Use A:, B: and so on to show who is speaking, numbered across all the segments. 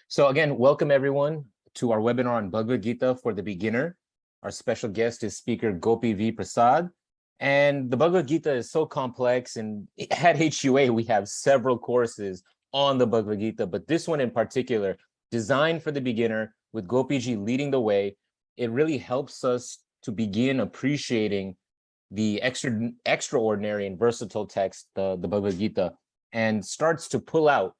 A: So again, welcome everyone to our webinar on Bhagavad-Gita for the beginner. Our special guest is speaker Gopi V. Prasad. And the Bhagavad-Gita is so complex, and at HUA, we have several courses on the Bhagavad-Gita, but this one in particular, designed for the beginner with Gopi Ji leading the way, it really helps us to begin appreciating the extraordinary and versatile text, the Bhagavad-Gita, and starts to pull out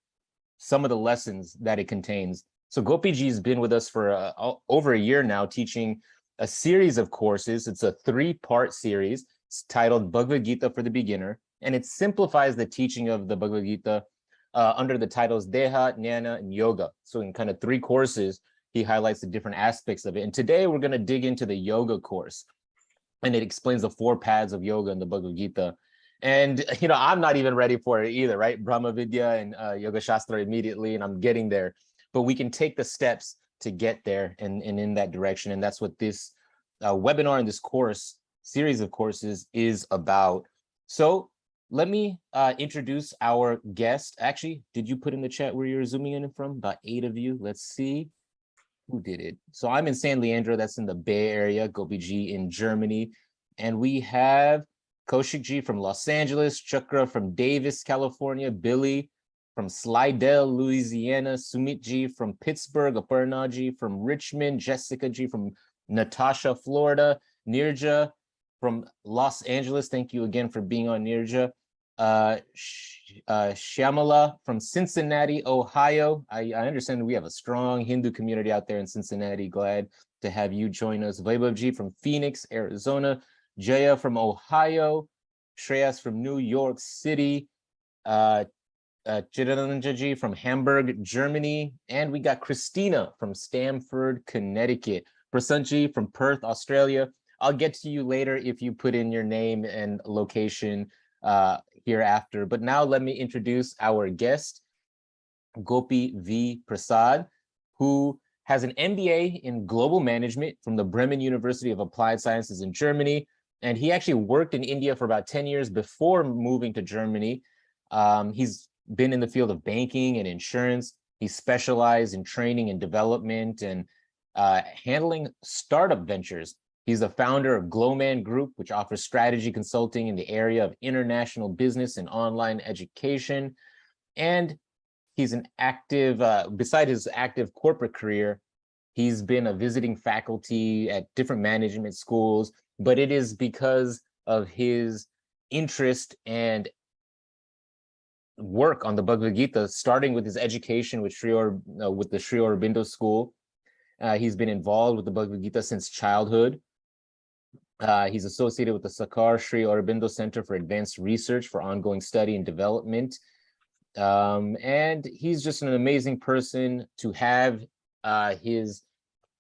A: some of the lessons that it contains. So Gopi Ji has been with us for over a year now, teaching a series of courses. It's a 3-part series. It's titled Bhagavad Gita for the Beginner, and it simplifies the teaching of the Bhagavad Gita under the titles Deha, Jnana, and Yoga. So in kind of 3 courses, he highlights the different aspects of it. And today we're going to dig into the yoga course, and it explains the 4 paths of yoga in the Bhagavad Gita. And, I'm not even ready for it either, right? Brahma Vidya and Yoga Shastra immediately, and I'm getting there. But we can take the steps to get there and in that direction. And that's what this webinar and this course, series of courses, is about. So let me introduce our guest. Actually, did you put in the chat where you're zooming in from? About 8 of you. Let's see. Who did it? So I'm in San Leandro. That's in the Bay Area. Gopi Ji in Germany. And we have Kaushik Ji from Los Angeles, Chakra from Davis, California, Billy from Slidell, Louisiana, Sumit Ji from Pittsburgh, Aparna Ji from Richmond, Jessica Ji from Natasha, Florida, Nirja from Los Angeles. Thank you again for being on, Nirja. Shyamala from Cincinnati, Ohio. I understand we have a strong Hindu community out there in Cincinnati. Glad to have you join us. Vaibhav Ji from Phoenix, Arizona. Jaya from Ohio. Shreyas from New York City. Chidananda Ji from Hamburg, Germany. And we got Christina from Stamford, Connecticut. Prasant Ji from Perth, Australia. I'll get to you later if you put in your name and location hereafter. But now let me introduce our guest, Gopi V. Prasad, who has an MBA in global management from the Bremen University of Applied Sciences in Germany. And he actually worked in India for about 10 years before moving to Germany. He's been in the field of banking and insurance. He specialized in training and development and handling startup ventures. He's the founder of Glowman Group, which offers strategy consulting in the area of international business and online education. And he's an active, beside his active corporate career, he's been a visiting faculty at different management schools, but it is because of his interest and work on the Bhagavad Gita, starting with his education with the Sri Aurobindo School. He's been involved with the Bhagavad Gita since childhood. He's associated with the Sakar Sri Aurobindo Center for Advanced Research for Ongoing Study and Development. And he's just an amazing person to have. His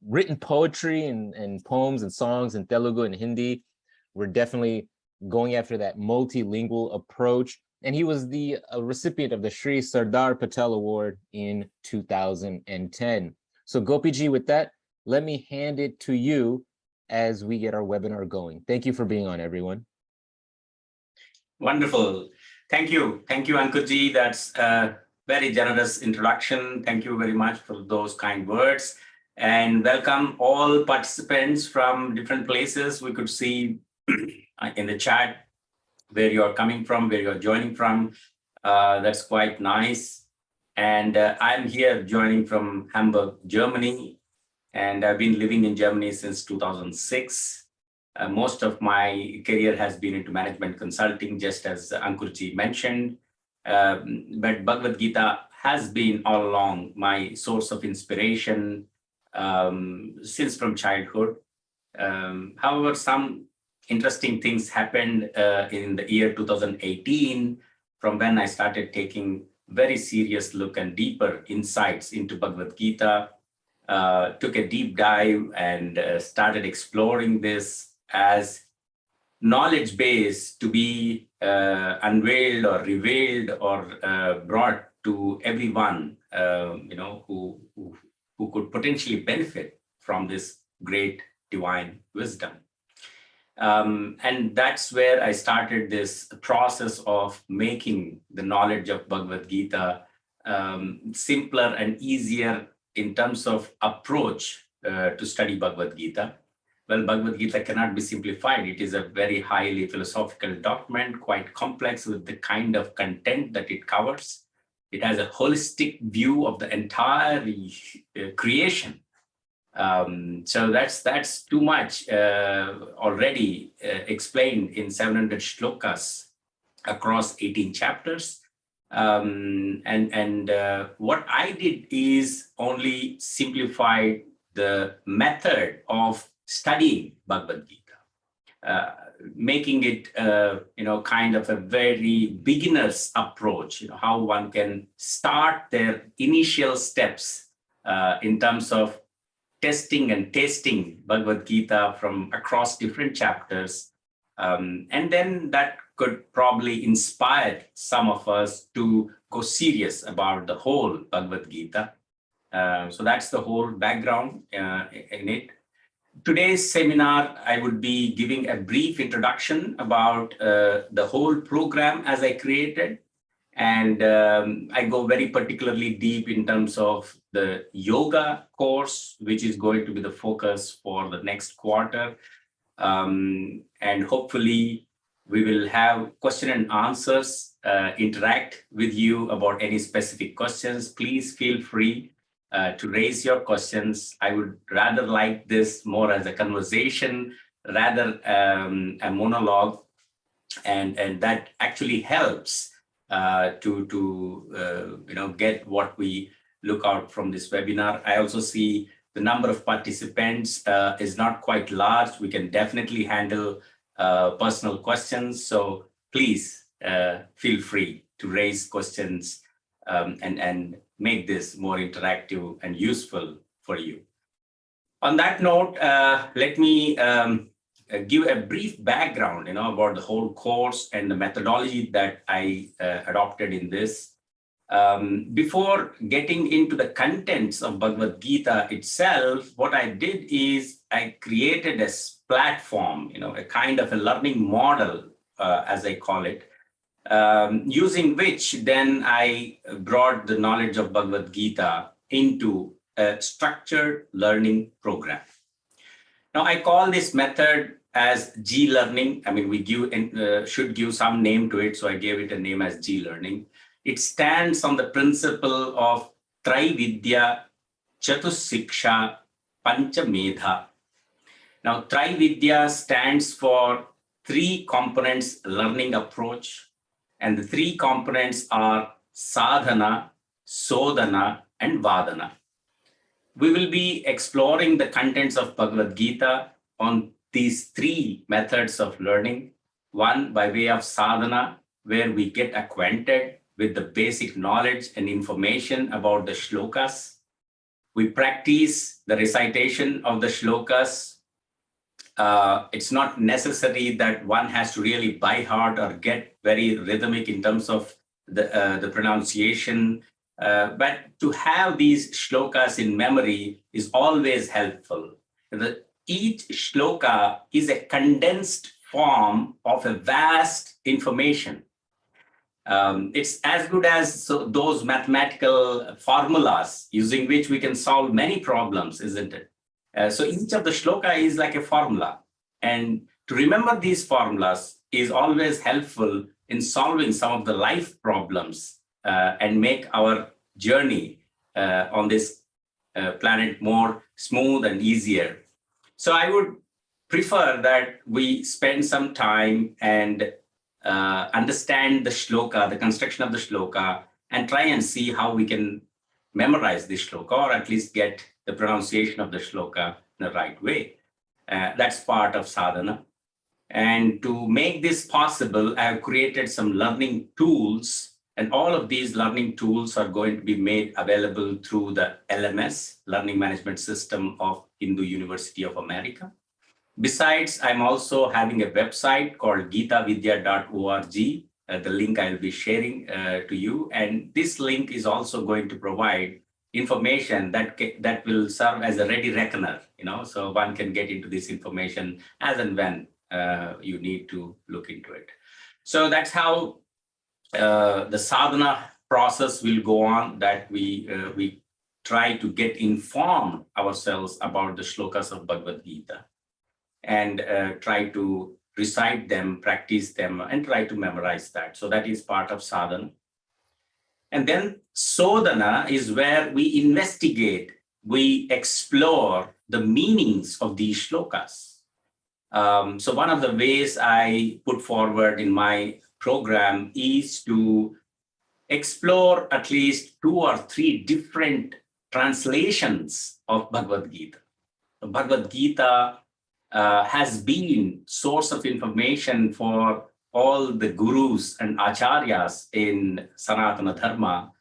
A: written poetry and poems and songs in Telugu and Hindi. We're definitely going after that multilingual approach. And he was the recipient of the Sri Sardar Patel Award in 2010. So Gopi Ji, with that, let me hand it to you as we get our webinar going. Thank you for being on, everyone.
B: Wonderful. Thank you. Thank you, Ankur Ji. That's a very generous introduction. Thank you very much for those kind words. And welcome all participants from different places. We could see in the chat where you're coming from, where you're joining from. That's quite nice. And I'm here joining from Hamburg, Germany. And I've been living in Germany since 2006. Most of my career has been into management consulting, just as Ankur Ji mentioned. But Bhagavad Gita has been all along my source of inspiration since from childhood. However, some interesting things happened in the year 2018, from when I started taking very serious look and deeper insights into Bhagavad Gita. Took a deep dive and started exploring this as knowledge base to be unveiled or revealed or brought to everyone, who could potentially benefit from this great divine wisdom. And that's where I started this process of making the knowledge of Bhagavad Gita simpler and easier in terms of approach to study Bhagavad-Gita. Well, Bhagavad-Gita cannot be simplified. It is a very highly philosophical document, quite complex with the kind of content that it covers. It has a holistic view of the entire creation. So that's too much already explained in 700 shlokas across 18 chapters. What I did is only simplify the method of studying Bhagavad-Gita, making it kind of a very beginner's approach, how one can start their initial steps in terms of testing and tasting Bhagavad-Gita from across different chapters. And then that could probably inspire some of us to go serious about the whole Bhagavad-Gita. So that's the whole background in it. Today's seminar, I would be giving a brief introduction about the whole program as I created. And I go very particularly deep in terms of the yoga course, which is going to be the focus for the next quarter. And hopefully we will have question and answers, interact with you about any specific questions. Please feel free to raise your questions. I would rather like this more as a conversation rather a monologue, and that actually helps to get what we look out from this webinar. I also see the number of participants is not quite large. We can definitely handle personal questions. So please feel free to raise questions and make this more interactive and useful for you. On that note, let me give a brief background, about the whole course and the methodology that I adopted in this. Before getting into the contents of Bhagavad-Gita itself, what I did is I created a platform, a kind of a learning model, as I call it, using which then I brought the knowledge of Bhagavad-Gita into a structured learning program. Now, I call this method as G-learning. I mean, we should give some name to it, so I gave it a name as G-learning. It stands on the principle of Trividya, Chatussiksha, Panchamedha. Now, Trividya stands for 3 components learning approach, and the 3 components are sadhana, sodhana, and vadana. We will be exploring the contents of Bhagavad-Gita on these 3 methods of learning. One, by way of sadhana, where we get acquainted with the basic knowledge and information about the shlokas. We practice the recitation of the shlokas. It's not necessary that one has to really by heart or get very rhythmic in terms of the pronunciation. But to have these shlokas in memory is always helpful. Each shloka is a condensed form of a vast information. It's as good as those mathematical formulas using which we can solve many problems, isn't it? So each of the shloka is like a formula. And to remember these formulas is always helpful in solving some of the life problems and make our journey on this planet more smooth and easier. So I would prefer that we spend some time and understand the shloka, the construction of the shloka, and try and see how we can memorize the shloka, or at least get the pronunciation of the shloka in the right way. That's part of sadhana. And to make this possible, I have created some learning tools, and all of these learning tools are going to be made available through the LMS, Learning Management System of Hindu University of America. Besides, I'm also having a website called gitavidya.org, the link I'll be sharing to you. And this link is also going to provide information that will serve as a ready reckoner, so one can get into this information as and when you need to look into it. So that's how the sadhana process will go on, that we try to get informed ourselves about the shlokas of Bhagavad-Gita and try to recite them, practice them, and try to memorize that. So that is part of sadhana. And then sodhana is where we investigate, we explore the meanings of these shlokas. So one of the ways I put forward in my program is to explore at least 2 or 3 different translations of Bhagavad-Gita. Bhagavad-Gita has been source of information for all the gurus and acharyas in Sanatana Dharma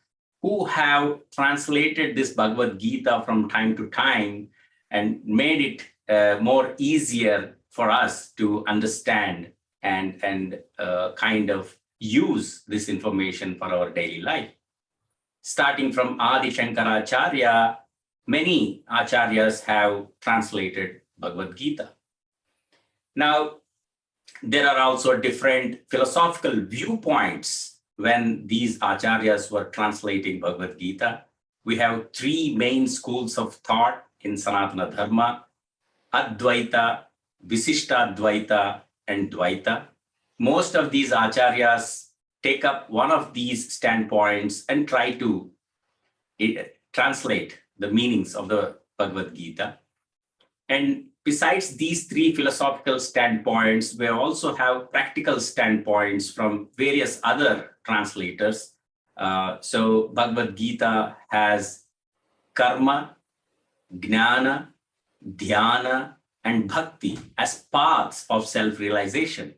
B: who have translated this Bhagavad-Gita from time to time and made it more easier for us to understand and kind of use this information for our daily life. Starting from Adi Shankaracharya, many acharyas have translated Bhagavad-Gita. Now, there are also different philosophical viewpoints when these acharyas were translating Bhagavad-Gita. We have 3 main schools of thought in Sanatana Dharma: Advaita, Visishtadvaita, and Dvaita. Most of these acharyas take up one of these standpoints and try to translate the meanings of the Bhagavad-Gita. And besides these 3 philosophical standpoints, we also have practical standpoints from various other translators. So Bhagavad-Gita has karma, jnana, dhyana, and bhakti as paths of self-realization.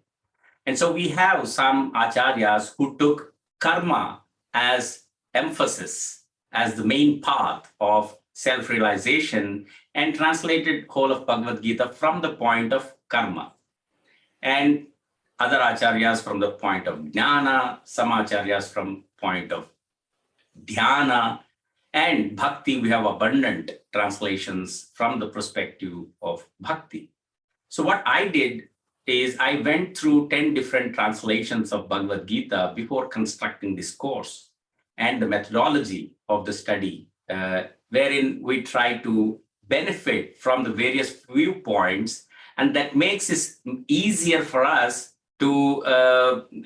B: And so we have some acharyas who took karma as emphasis, as the main path of self-realization, and translated whole of Bhagavad-Gita from the point of karma. And other acharyas from the point of jnana, some acharyas from point of dhyana, and bhakti, we have abundant translations from the perspective of bhakti. So what I did is I went through 10 different translations of Bhagavad-Gita before constructing this course and the methodology of the study, wherein we try to benefit from the various viewpoints, and that makes it easier for us to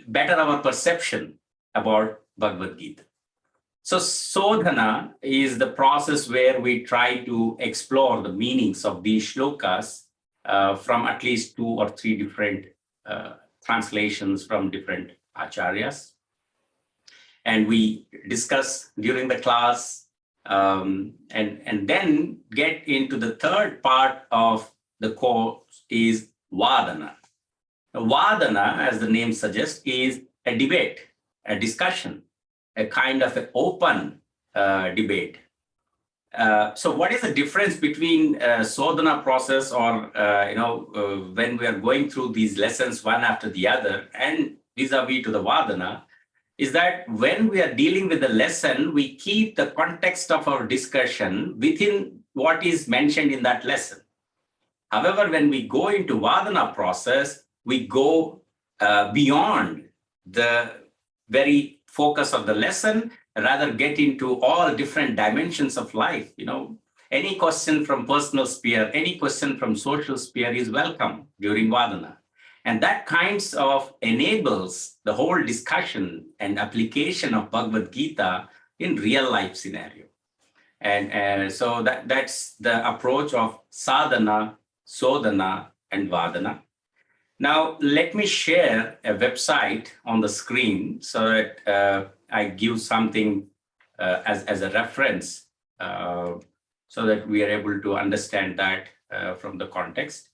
B: better our perception about Bhagavad-Gita. So sodhana is the process where we try to explore the meanings of these shlokas from at least 2 or 3 different translations from different acharyas. And we discuss during the class and then get into the third part of the course is Vadana. Vadana, as the name suggests, is a debate, a discussion, a kind of an open debate. So what is the difference between Sodhana process or, when we are going through these lessons one after the other and vis-a-vis to the Vadana, is that when we are dealing with the lesson, we keep the context of our discussion within what is mentioned in that lesson. However, when we go into Vadana process, we go beyond the very focus of the lesson, rather get into all different dimensions of life. Any question from personal sphere, any question from social sphere is welcome during Vadana. And that kinds of enables the whole discussion and application of Bhagavad-Gita in real life scenario. And so that's the approach of sadhana, sodhana, and vadana. Now, let me share a website on the screen so that I give something as a reference so that we are able to understand that from the context.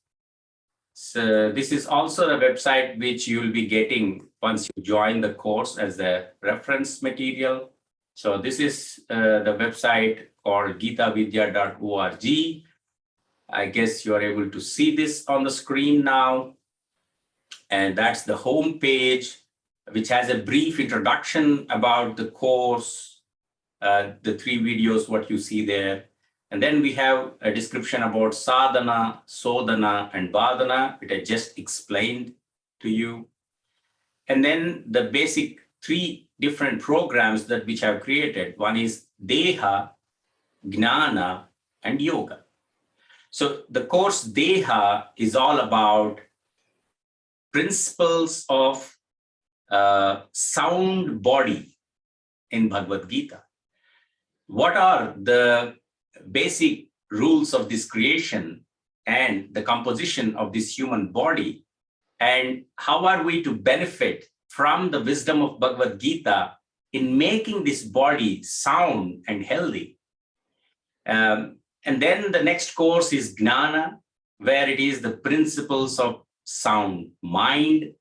B: So this is also a website which you will be getting once you join the course as a reference material. So this is the website called gitavidya.org. I guess you are able to see this on the screen now. And that's the home page, which has a brief introduction about the course, the 3 videos, what you see there. And then we have a description about sadhana, sodhana, and vadana, which I just explained to you. And then the basic 3 different programs that which I've created. One is Deha, Jnana, and Yoga. So the course Deha is all about principles of sound body in Bhagavad-Gita. What are the basic rules of this creation and the composition of this human body? And how are we to benefit from the wisdom of Bhagavad-Gita in making this body sound and healthy? And then the next course is Jnana, where it is the principles of sound mind.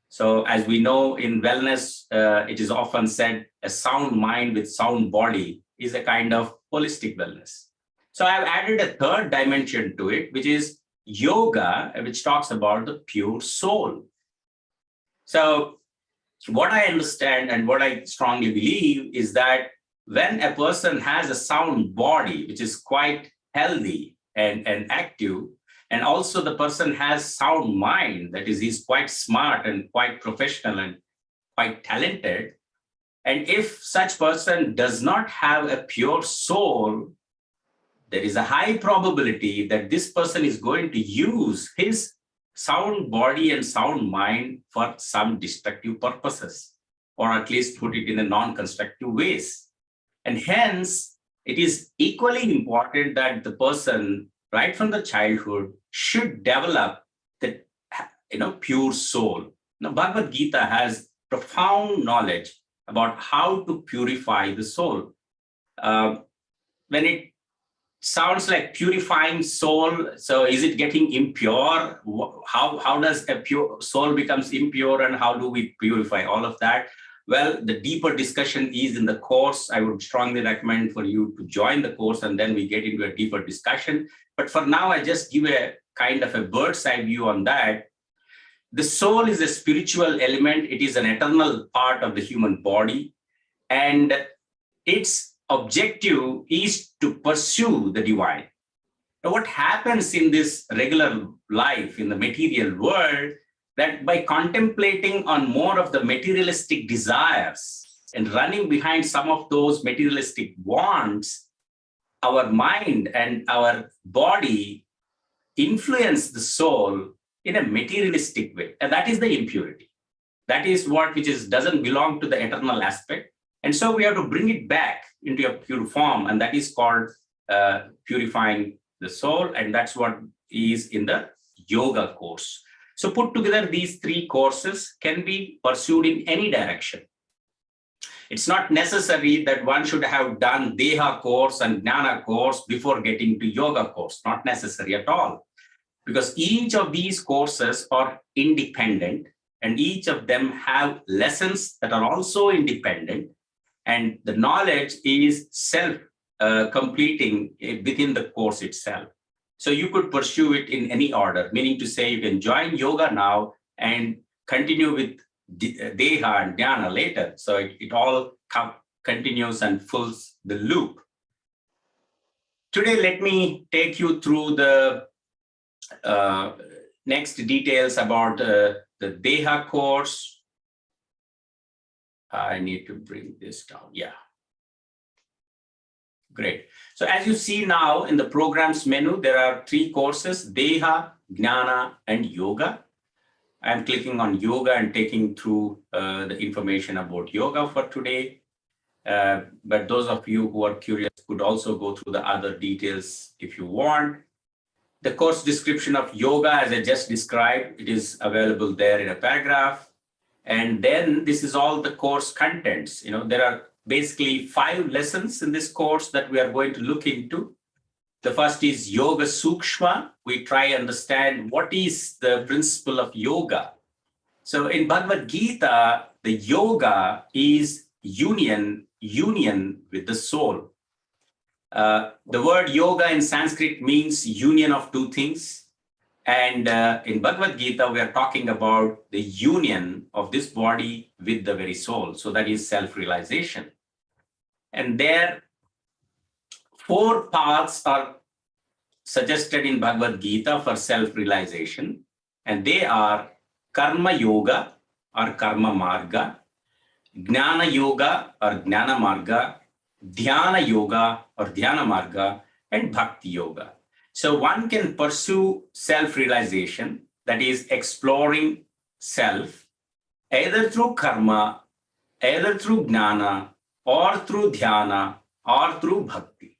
B: So as we know in wellness, it is often said a sound mind with sound body is a kind of holistic wellness. So I've added a third dimension to it, which is yoga, which talks about the pure soul. So what I understand and what I strongly believe is that when a person has a sound body, which is quite healthy and active, and also the person has sound mind, that is, he's quite smart and quite professional and quite talented. And if such person does not have a pure soul, there is a high probability that this person is going to use his sound body and sound mind for some destructive purposes, or at least put it in a non-constructive ways. And hence, it is equally important that the person, right from the childhood, should develop the pure soul. Now, Bhagavad Gita has profound knowledge about how to purify the soul. When it sounds like purifying soul, so is it getting impure? How does a pure soul becomes impure, and how do we purify all of that? Well, the deeper discussion is in the course. I would strongly recommend for you to join the course, and then we get into a deeper discussion. But for now, I just give a kind of a bird's eye view on that. The soul is a spiritual element. It is an eternal part of the human body, and its objective is to pursue the divine. Now, what happens in this regular life, in the material world, that by contemplating on more of the materialistic desires and running behind some of those materialistic wants, our mind and our body influence the soul in a materialistic way. And that is the impurity. That is which doesn't belong to the eternal aspect. And so we have to bring it back into a pure form, and that is called purifying the soul. And that's what is in the yoga course. So put together, these three courses can be pursued in any direction. It's not necessary that one should have done Deha course and Jnana course before getting to yoga course, not necessary at all. Because each of these courses are independent, and each of them have lessons that are also independent, and the knowledge is self-completing within the course itself. So you could pursue it in any order, meaning to say you can join yoga now and continue with Deha and Jnana later. So it all continues and fills the loop. Today, let me take you through the next details about the Deha course. I need to bring this down. Yeah. Great. So as you see now in the programs menu, there are three courses: Deha, Jnana, and Yoga. I'm clicking on Yoga and taking through the information about yoga for today. But those of you who are curious could also go through the other details if you want. The course description of yoga, as I just described, it is available there in a paragraph. And then this is all the course contents. There are basically 5 lessons in this course that we are going to look into. The first is Yoga Sukshma. We try to understand what is the principle of yoga. So in Bhagavad Gita, the yoga is union with the soul. The word yoga in Sanskrit means union of two things. And in Bhagavad Gita, we are talking about the union of this body with the very soul. So that is self-realization. And there, 4 paths are suggested in Bhagavad Gita for self-realization. And they are Karma Yoga or Karma Marga, Jnana Yoga or Jnana Marga, Dhyana Yoga or Dhyana Marga, and Bhakti Yoga. So one can pursue self-realization, that is exploring self, either through karma, either through jnana, or through dhyana, or through bhakti.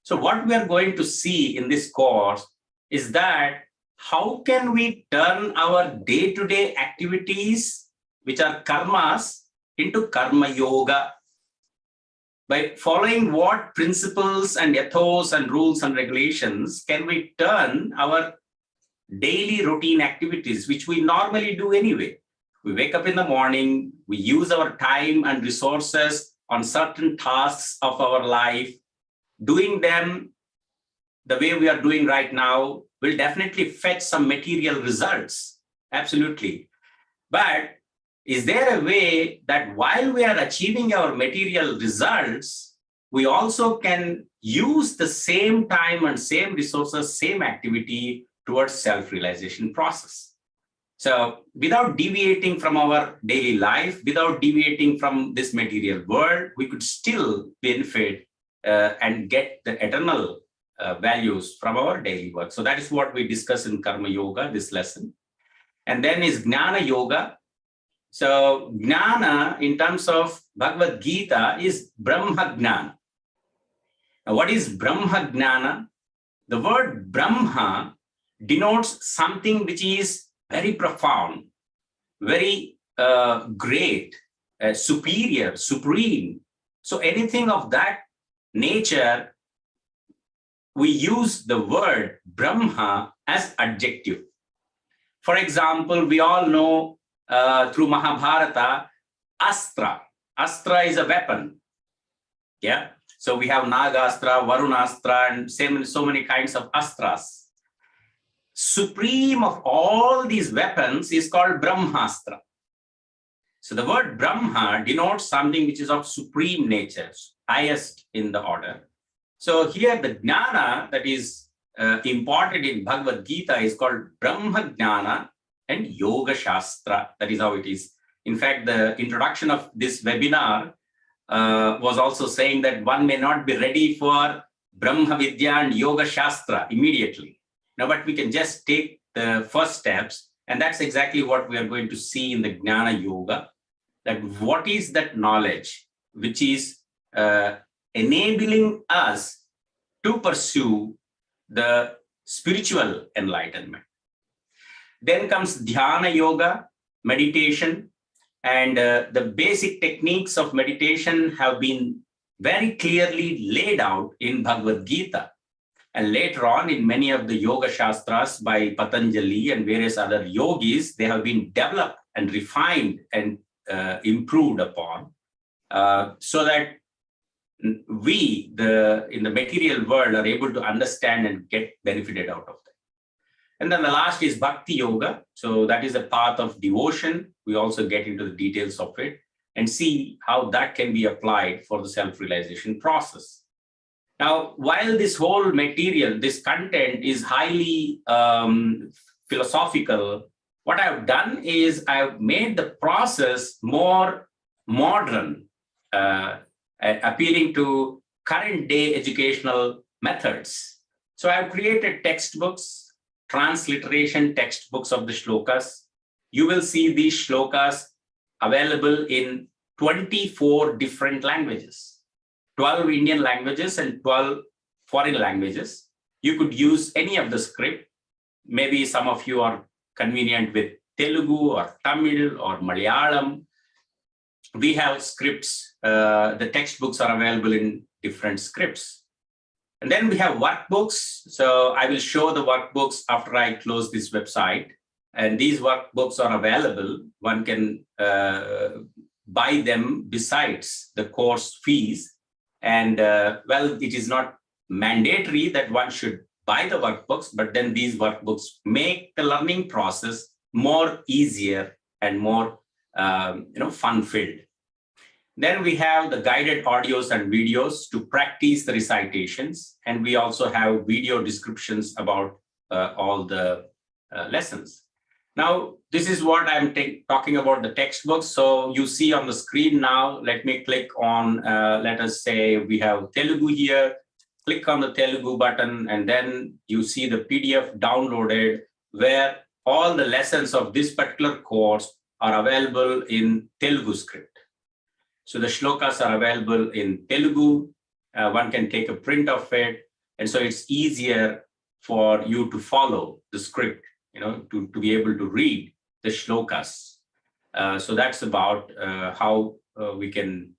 B: So what we are going to see in this course is that how can we turn our day-to-day activities, which are karmas, into karma yoga? By following what principles and ethos and rules and regulations can we turn our daily routine activities, which we normally do anyway? We wake up in the morning, we use our time and resources on certain tasks of our life. Doing them the way we are doing right now will definitely fetch some material results. Absolutely. But is there a way that while we are achieving our material results, we also can use the same time and same resources, same activity towards self-realization process? So without deviating from our daily life, without deviating from this material world, we could still benefit and get the eternal values from our daily work. So that is what we discuss in Karma Yoga, this lesson. And then is Jnana Yoga. So Jnana, in terms of Bhagavad-Gita, is Brahma Jnana. Now, what is Brahma Jnana? The word Brahma denotes something which is very profound, very great, superior, supreme. So anything of that nature, we use the word Brahma as adjective. For example, we all know through Mahabharata, Astra. Astra is a weapon. Yeah. So we have Nagastra, Varunastra, and so many kinds of astras. Supreme of all these weapons is called Brahmastra. So the word Brahma denotes something which is of supreme nature, highest in the order. So here the Jnana that is imported in Bhagavad-Gita is called Brahma Jnana and Yoga Shastra. That is how it is. In fact, the introduction of this webinar was also saying that one may not be ready for Brahma Vidya and Yoga Shastra immediately. Now, but we can just take the first steps, and that's exactly what we are going to see in the Jnana Yoga, that what is that knowledge which is enabling us to pursue the spiritual enlightenment. Then comes Dhyana Yoga, meditation, and the basic techniques of meditation have been very clearly laid out in Bhagavad-Gita. And later on, in many of the Yoga Shastras by Patanjali and various other yogis, they have been developed and refined and improved upon so that we, in the material world, are able to understand and get benefited out of that. And then the last is Bhakti Yoga. So that is a path of devotion. We also get into the details of it and see how that can be applied for the self-realization process. Now, while this whole material, this content is highly philosophical, what I've done is I've made the process more modern, appealing to current day educational methods. So I've created textbooks, transliteration textbooks of the shlokas. You will see these shlokas available in 24 different languages. 12 Indian languages and 12 foreign languages. You could use any of the script. Maybe some of you are convenient with Telugu or Tamil or Malayalam. We have scripts. The textbooks are available in different scripts. And then we have workbooks. So I will show the workbooks after I close this website. And these workbooks are available. One can buy them besides the course fees. And well, it is not mandatory that one should buy the workbooks, but then these workbooks make the learning process more easier and more fun-filled. Then we have the guided audios and videos to practice the recitations. And we also have video descriptions about all the lessons. Now, this is what I'm talking about the textbooks. So you see on the screen now, let me click on, let us say we have Telugu here. Click on the Telugu button, and then you see the PDF downloaded where all the lessons of this particular course are available in Telugu script. So the shlokas are available in Telugu. One can take a print of it. And so it's easier for you to follow the script, to be able to read the shlokas. So that's about how we can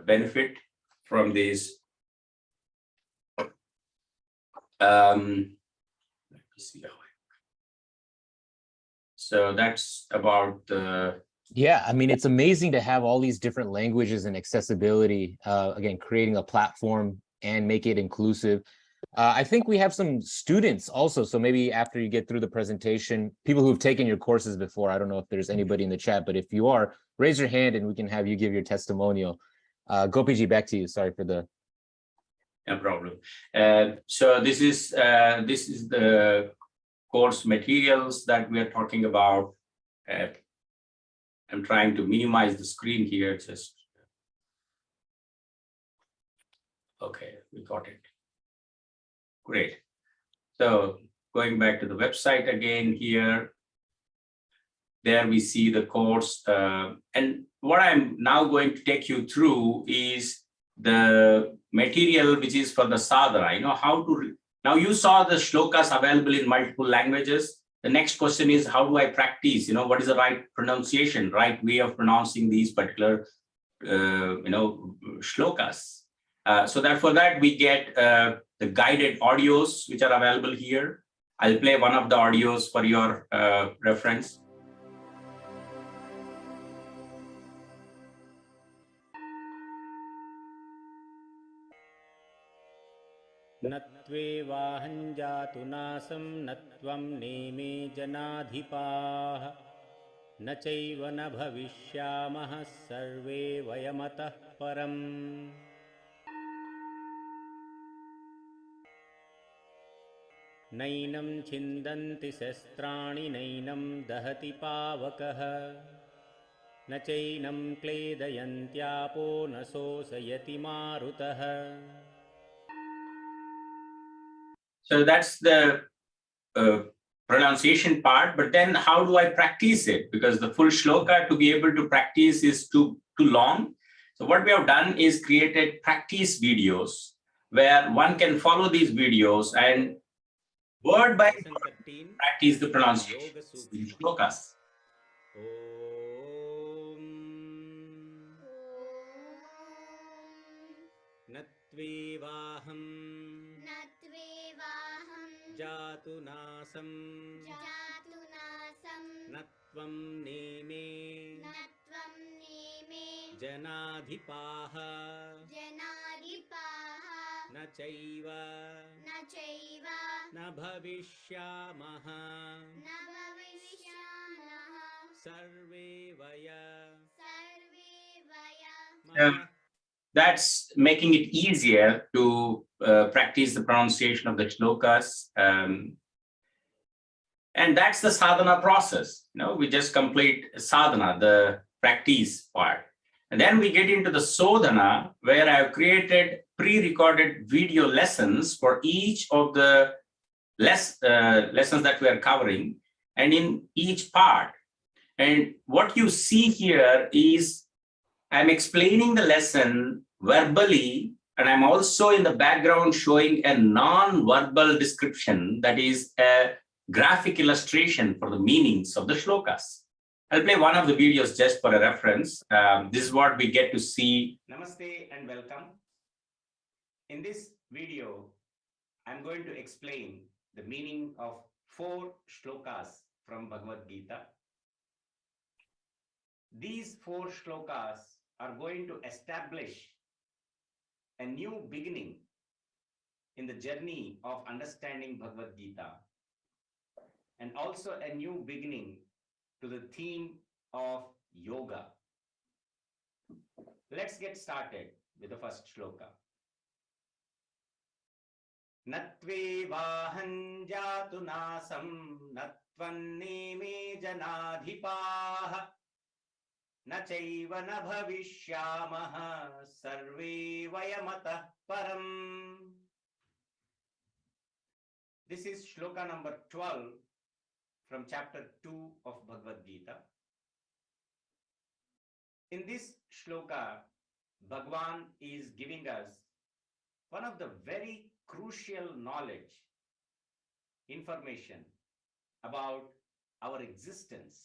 B: benefit from these. Let me see how so that's about the.
A: Yeah, I mean, it's amazing to have all these different languages and accessibility. Again, creating a platform and make it inclusive. I think we have some students also. So maybe after you get through the presentation, people who've taken your courses before, I don't know if there's anybody in the chat, but if you are, raise your hand and we can have you give your testimonial. Gopiji, back to you. Sorry for the.
B: No problem. So this is the course materials that we are talking about. I'm trying to minimize the screen here. Just okay, we got it. Great. So going back to the website again here, there we see the course. And what I'm now going to take you through is the material which is for the sadhana, how to. Now you saw the shlokas available in multiple languages. The next question is, how do I practice? What is the right pronunciation, right way of pronouncing these particular, shlokas? So that for that we get the guided audios which are available here. I'll play one of the audios for your reference.
C: न त्वेवाहं जातु नासं न त्वं नेमे जनाधिपाः न चैव न भविष्यामः सर्वे वयमतः परम् नैनं छिन्दन्ति शस्त्राणि नैनं दहति पावकः न चैनं क्लेदयन्त्यापो न शोषयति मारुतः.
B: So that's the pronunciation part, but then how do I practice it? Because the full shloka to be able to practice is too long. So what we have done is created practice videos where one can follow these videos and word by word practice the pronunciation of these shlokas.
C: नत्वेवाहं जातु नासं नत्वं नेमे जनाधिपाः न चैव न भविष्यामः सर्वे वयमतः.
B: That's making it easier to practice the pronunciation of the shlokas. And that's the sadhana process. We just complete sadhana, the practice part. And then we get into the sodhana, where I've created pre-recorded video lessons for each of the lessons that we are covering, and in each part. And what you see here is I'm explaining the lesson verbally, and I'm also in the background showing a non-verbal description, that is a graphic illustration for the meanings of the shlokas. I'll play one of the videos just for a reference. This is what we get to see. Namaste and welcome. In this video, I'm going to explain the meaning of 4 shlokas from Bhagavad-Gita. These 4 shlokas are going to establish a new beginning in the journey of understanding Bhagavad-Gita, and also a new beginning to the theme of yoga. Let's get started with the first shloka. Natvevahan jatu nasam त्वन्नेमे जनाधिपाः न चैव न भविष्यामः सर्वे वयमतः परम्. This is shloka number 12 from chapter 2 of Bhagavad-Gita. In this shloka, Bhagavan is giving us one of the very crucial knowledge, information about our existence.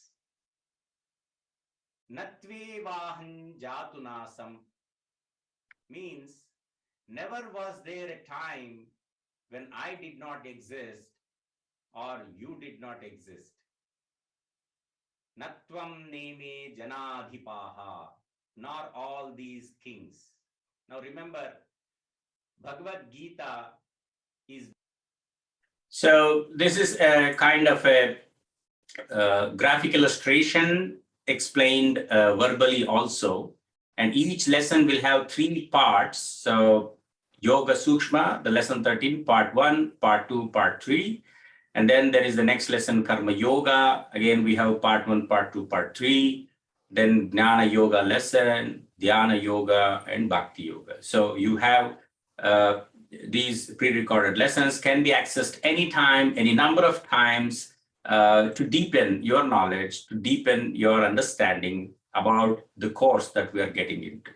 B: Natvevaham jatunasam means never was there a time when I did not exist or you did not exist. Natvam neme janadhipaha, nor all these kings. Now remember, Bhagavad-Gita is. So this is a kind of a graphic illustration explained verbally also. And each lesson will have 3 parts. So Yoga Sukshma, the lesson 13, part 1, part 2, part 3. And then there is the next lesson, Karma Yoga. Again, we have part 1, part 2, part 3. Then Jnana Yoga lesson, Dhyana Yoga, and Bhakti Yoga. So you have these pre-recorded lessons can be accessed anytime, any number of times to deepen your knowledge, to deepen your understanding about the course that we are getting into.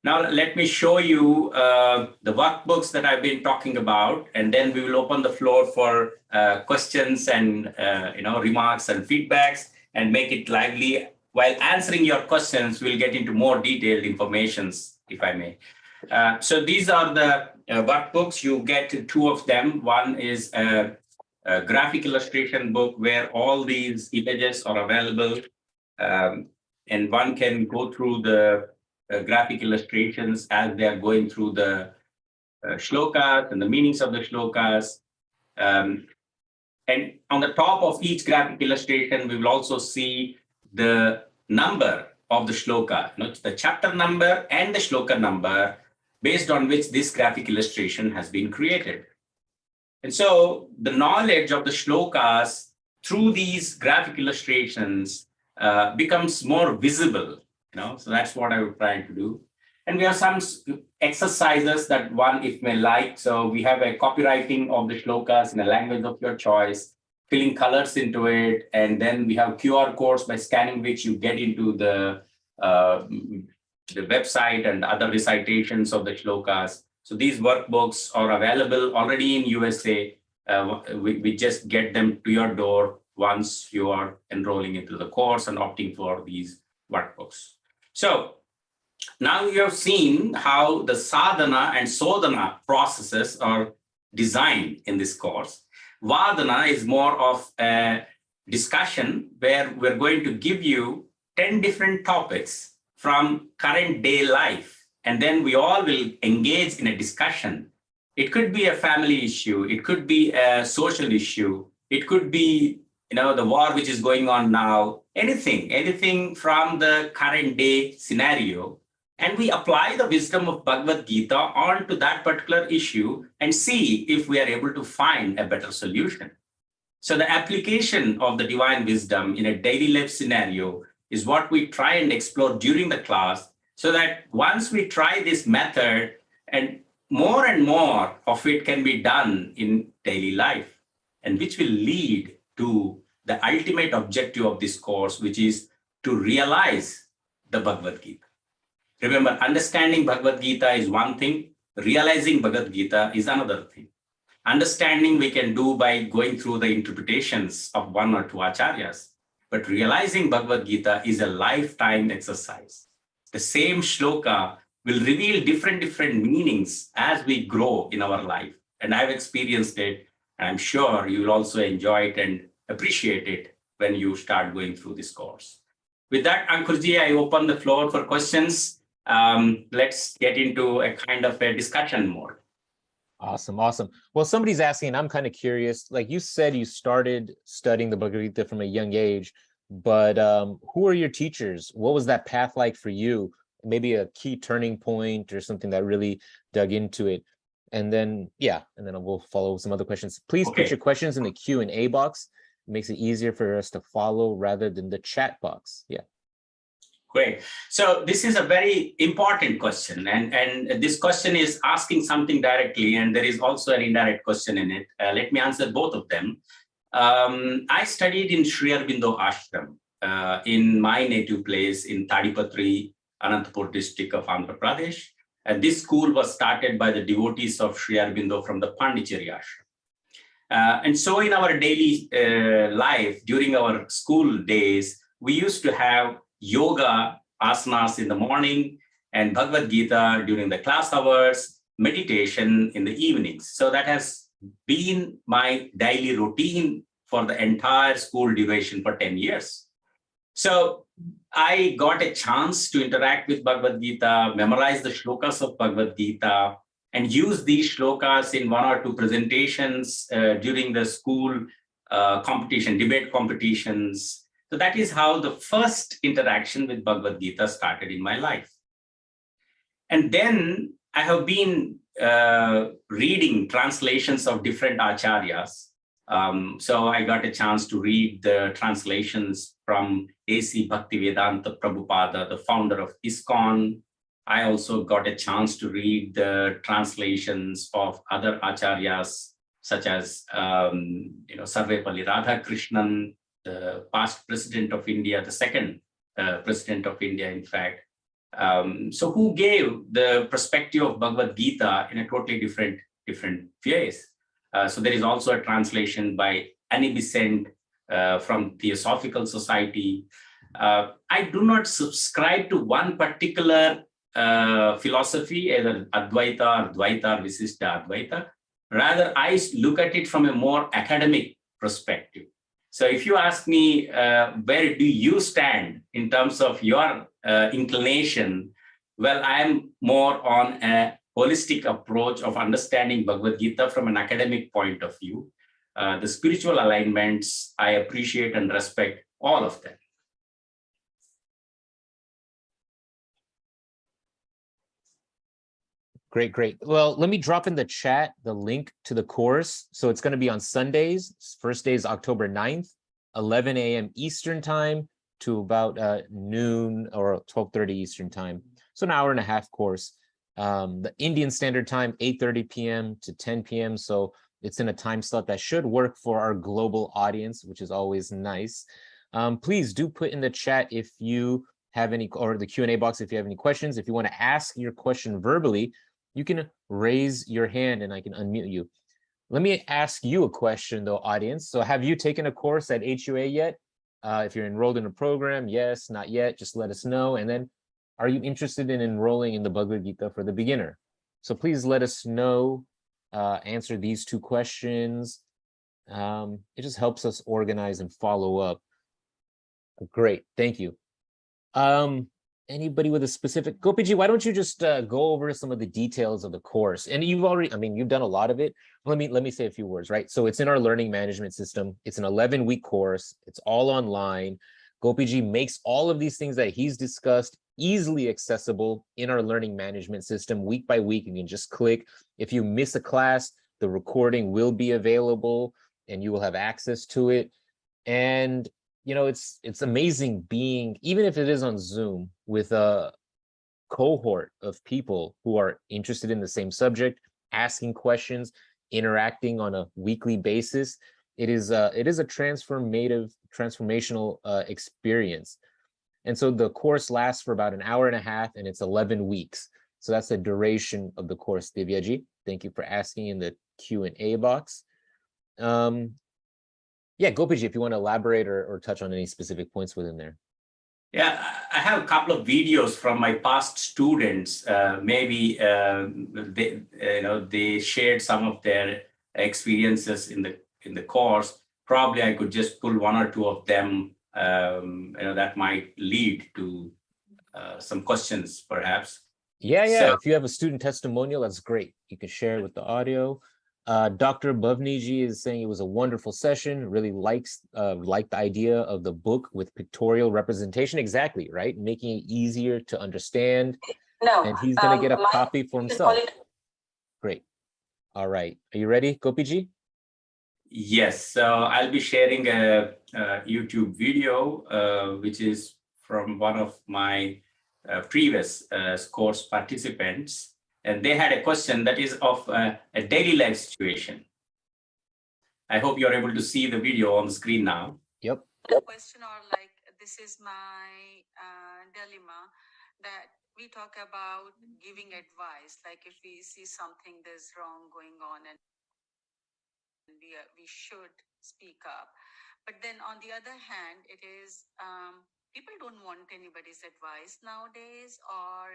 B: Now, let me show you the workbooks that I've been talking about, and then we will open the floor for questions and remarks and feedbacks and make it lively. While answering your questions, we'll get into more detailed informations, if I may. So these are the workbooks. You get 2 of them. One is a graphic illustration book where all these images are available, and one can go through the graphic illustrations as they are going through the shlokas and the meanings of the shlokas. And on the top of each graphic illustration, we will also see the number of the shloka, the chapter number and the shloka number, based on which this graphic illustration has been created. And so the knowledge of the shlokas through these graphic illustrations becomes more visible. So that's what I was trying to do. And we have some exercises that one, if may like. So we have a copywriting of the shlokas in a language of your choice, filling colors into it. And then we have QR codes by scanning which you get into the website and other recitations of the shlokas. So these workbooks are available already in USA. We just get them to your door once you are enrolling into the course and opting for these workbooks. So now you have seen how the sadhana and sodhana processes are designed in this course. Vadana is more of a discussion where we're going to give you 10 different topics from current day life. And then we all will engage in a discussion. It could be a family issue. It could be a social issue. It could be the war which is going on now, anything from the current day scenario. And we apply the wisdom of Bhagavad-Gita onto that particular issue and see if we are able to find a better solution. So the application of the divine wisdom in a daily life scenario is what we try and explore during the class, so that once we try this method, and more of it can be done in daily life, and which will lead to the ultimate objective of this course, which is to realize the Bhagavad-Gita. Remember, understanding Bhagavad-Gita is one thing, realizing Bhagavad-Gita is another thing. Understanding we can do by going through the interpretations of 1 or 2 acharyas, but realizing Bhagavad-Gita is a lifetime exercise. The same shloka will reveal different meanings as we grow in our life. And I've experienced it, and I'm sure you will also enjoy it and appreciate it when you start going through this course. With that, Ankurji, I open the floor for questions. Let's get into a kind of a discussion mode.
A: Awesome. Well, somebody's asking, and I'm kind of curious, like you said, you started studying the Bhagavad-Gita from a young age, but who are your teachers? What was that path like for you? Maybe a key turning point or something that really dug into it. And then we'll follow some other questions. Please put your questions in the Q&A box. makes it easier for us to follow rather than the chat box. Yeah.
B: Great. So this is a very important question, and this question is asking something directly, and there is also an indirect question in it. Let me answer both of them. I studied in Sri Aurobindo Ashram in my native place in Tadipatri, Anantapur district of Andhra Pradesh. And this school was started by the devotees of Sri Aurobindo from the Pondicherry Ashram. And so in our daily life, during our school days, we used to have yoga asanas in the morning and Bhagavad-Gita during the class hours, meditation in the evenings. So that has been my daily routine for the entire school duration for 10 years. So I got a chance to interact with Bhagavad-Gita, memorize the shlokas of Bhagavad-Gita, and use these shlokas in one or two presentations during the school debate competitions. So that is how the first interaction with Bhagavad-Gita started in my life. And then I have been reading translations of different acharyas. So I got a chance to read the translations from A.C. Bhaktivedanta Prabhupada, the founder of ISKCON. I also got a chance to read the translations of other acharyas, such as Sarvepalli Radhakrishnan, the past president of India, the second president of India, in fact. So who gave the perspective of Bhagavad-Gita in a totally different phase. So there is also a translation by Annie Besant from Theosophical Society. I do not subscribe to one particular philosophy, either Advaita or Dvaita or Visishta Advaita. Rather, I look at it from a more academic perspective. So if you ask me, where do you stand in terms of your inclination? Well, I'm more on a holistic approach of understanding Bhagavad-Gita from an academic point of view. The spiritual alignments, I appreciate and respect all of them.
A: Great, great. Well, let me drop in the chat the link to the course. So it's going to be on Sundays. First day is October 9th, 11 a.m. Eastern time to about noon or 12:30 Eastern time. So an hour and a half course. The Indian Standard Time, 8:30 p.m. to 10 p.m. So it's in a time slot that should work for our global audience, which is always nice. Please do put in the chat if you have any, or the Q&A box if you have any questions. If you want to ask your question verbally, you can raise your hand and I can unmute you. Let me ask you a question though, audience. So have you taken a course at HUA yet? If you're enrolled in a program, yes, not yet, just let us know. And then, are you interested in enrolling in the Bhagavad-Gita for the beginner? So please let us know, answer these two questions. It just helps us organize and follow up. Great, thank you. Anybody with a specific, Gopiji, why don't you just go over some of the details of the course? And you've already, I mean, you've done a lot of it. Let me say a few words, right? So it's in our learning management system. It's an 11-week course. It's all online. Gopiji makes all of these things that he's discussed easily accessible in our learning management system week by week. You can just click. If you miss a class, the recording will be available and you will have access to it. And you know, it's amazing being, even if it is on Zoom, with a cohort of people who are interested in the same subject, asking questions, interacting on a weekly basis. It is a transformational experience. And so the course lasts for about an hour and a half and it's 11 weeks. So that's the duration of the course, Divyaji. Thank you for asking in the Q&A box. Yeah, Gopiji, if you want to elaborate or touch on any specific points within there.
B: Yeah, I have a couple of videos from my past students. Maybe they shared some of their experiences in the course. Probably I could just pull one or two of them. That might lead to some questions, perhaps.
A: Yeah.
B: So,
A: if you have a student testimonial, that's great. You can share it with the audio. Dr. Bhavniji is saying it was a wonderful session, really liked the idea of the book with pictorial representation. Exactly, right? Making it easier to understand.
D: No.
A: And he's going to get a copy for himself. Great. All right. Are you ready, Gopiji?
B: Yes, so I'll be sharing a YouTube video, which is from one of my previous course participants. And they had a question that is of a daily life situation. I hope you're able to see the video on the screen now.
A: Yep.
D: A question or like, this is my dilemma, that we talk about giving advice, like if we see something there's wrong going on and we should speak up. But then on the other hand, it is people don't want anybody's advice nowadays, or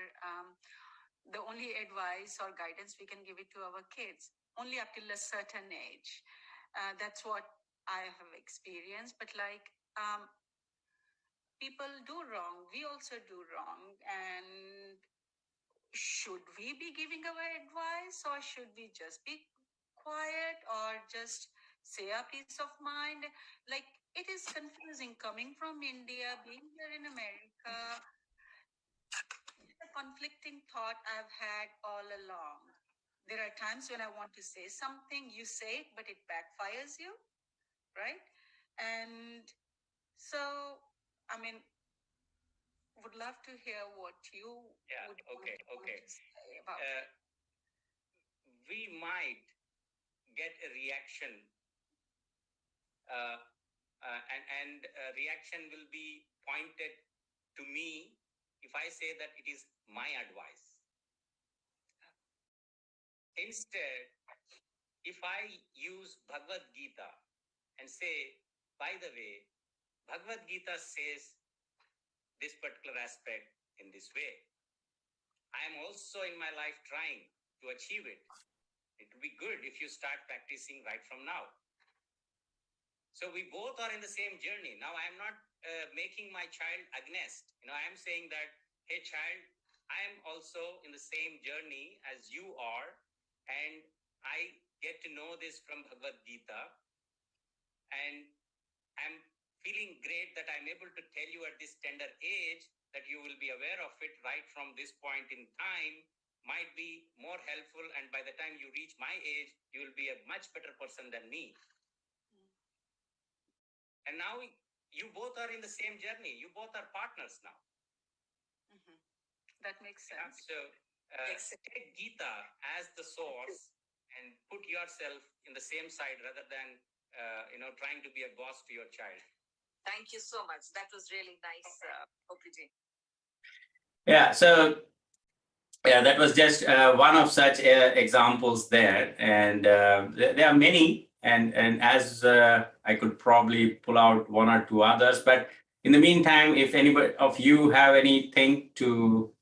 D: the only advice or guidance we can give it to our kids only up till a certain age. That's what I have experienced. But like, people do wrong, we also do wrong, and should we be giving our advice, or should we just be quiet, or just say a peace of mind? Like, it is confusing coming from India, being here in America. It's a conflicting thought I've had all along. There are times when I want to say something, you say it, but it backfires you, right? And so, I mean, would love to hear what you would want to say about it.
E: We might get a reaction, and reaction will be pointed to me if I say that it is my advice. Instead, if I use Bhagavad-Gita and say, by the way, Bhagavad-Gita says this particular aspect in this way, I am also in my life trying to achieve it. It would be good if you start practicing right from now. So we both are in the same journey. Now I am not making my child against. I am saying that, hey child, I am also in the same journey as you are, and I get to know this from Bhagavad-Gita, and I'm feeling great that I'm able to tell you at this tender age that you will be aware of it right from this point in time, might be more helpful, and by the time you reach my age, you will be a much better person than me. And now you both are in the same journey. You both are partners now.
D: Mm-hmm. That makes sense.
E: So take Gita as the source and put yourself in the same side rather than trying to be a boss to your child.
D: Thank you so much. That was really nice, Opiji.
B: Yeah, so that was just one of such examples there, and there are many, and as I could probably pull out one or two others, but in the meantime, if anybody of you have anything to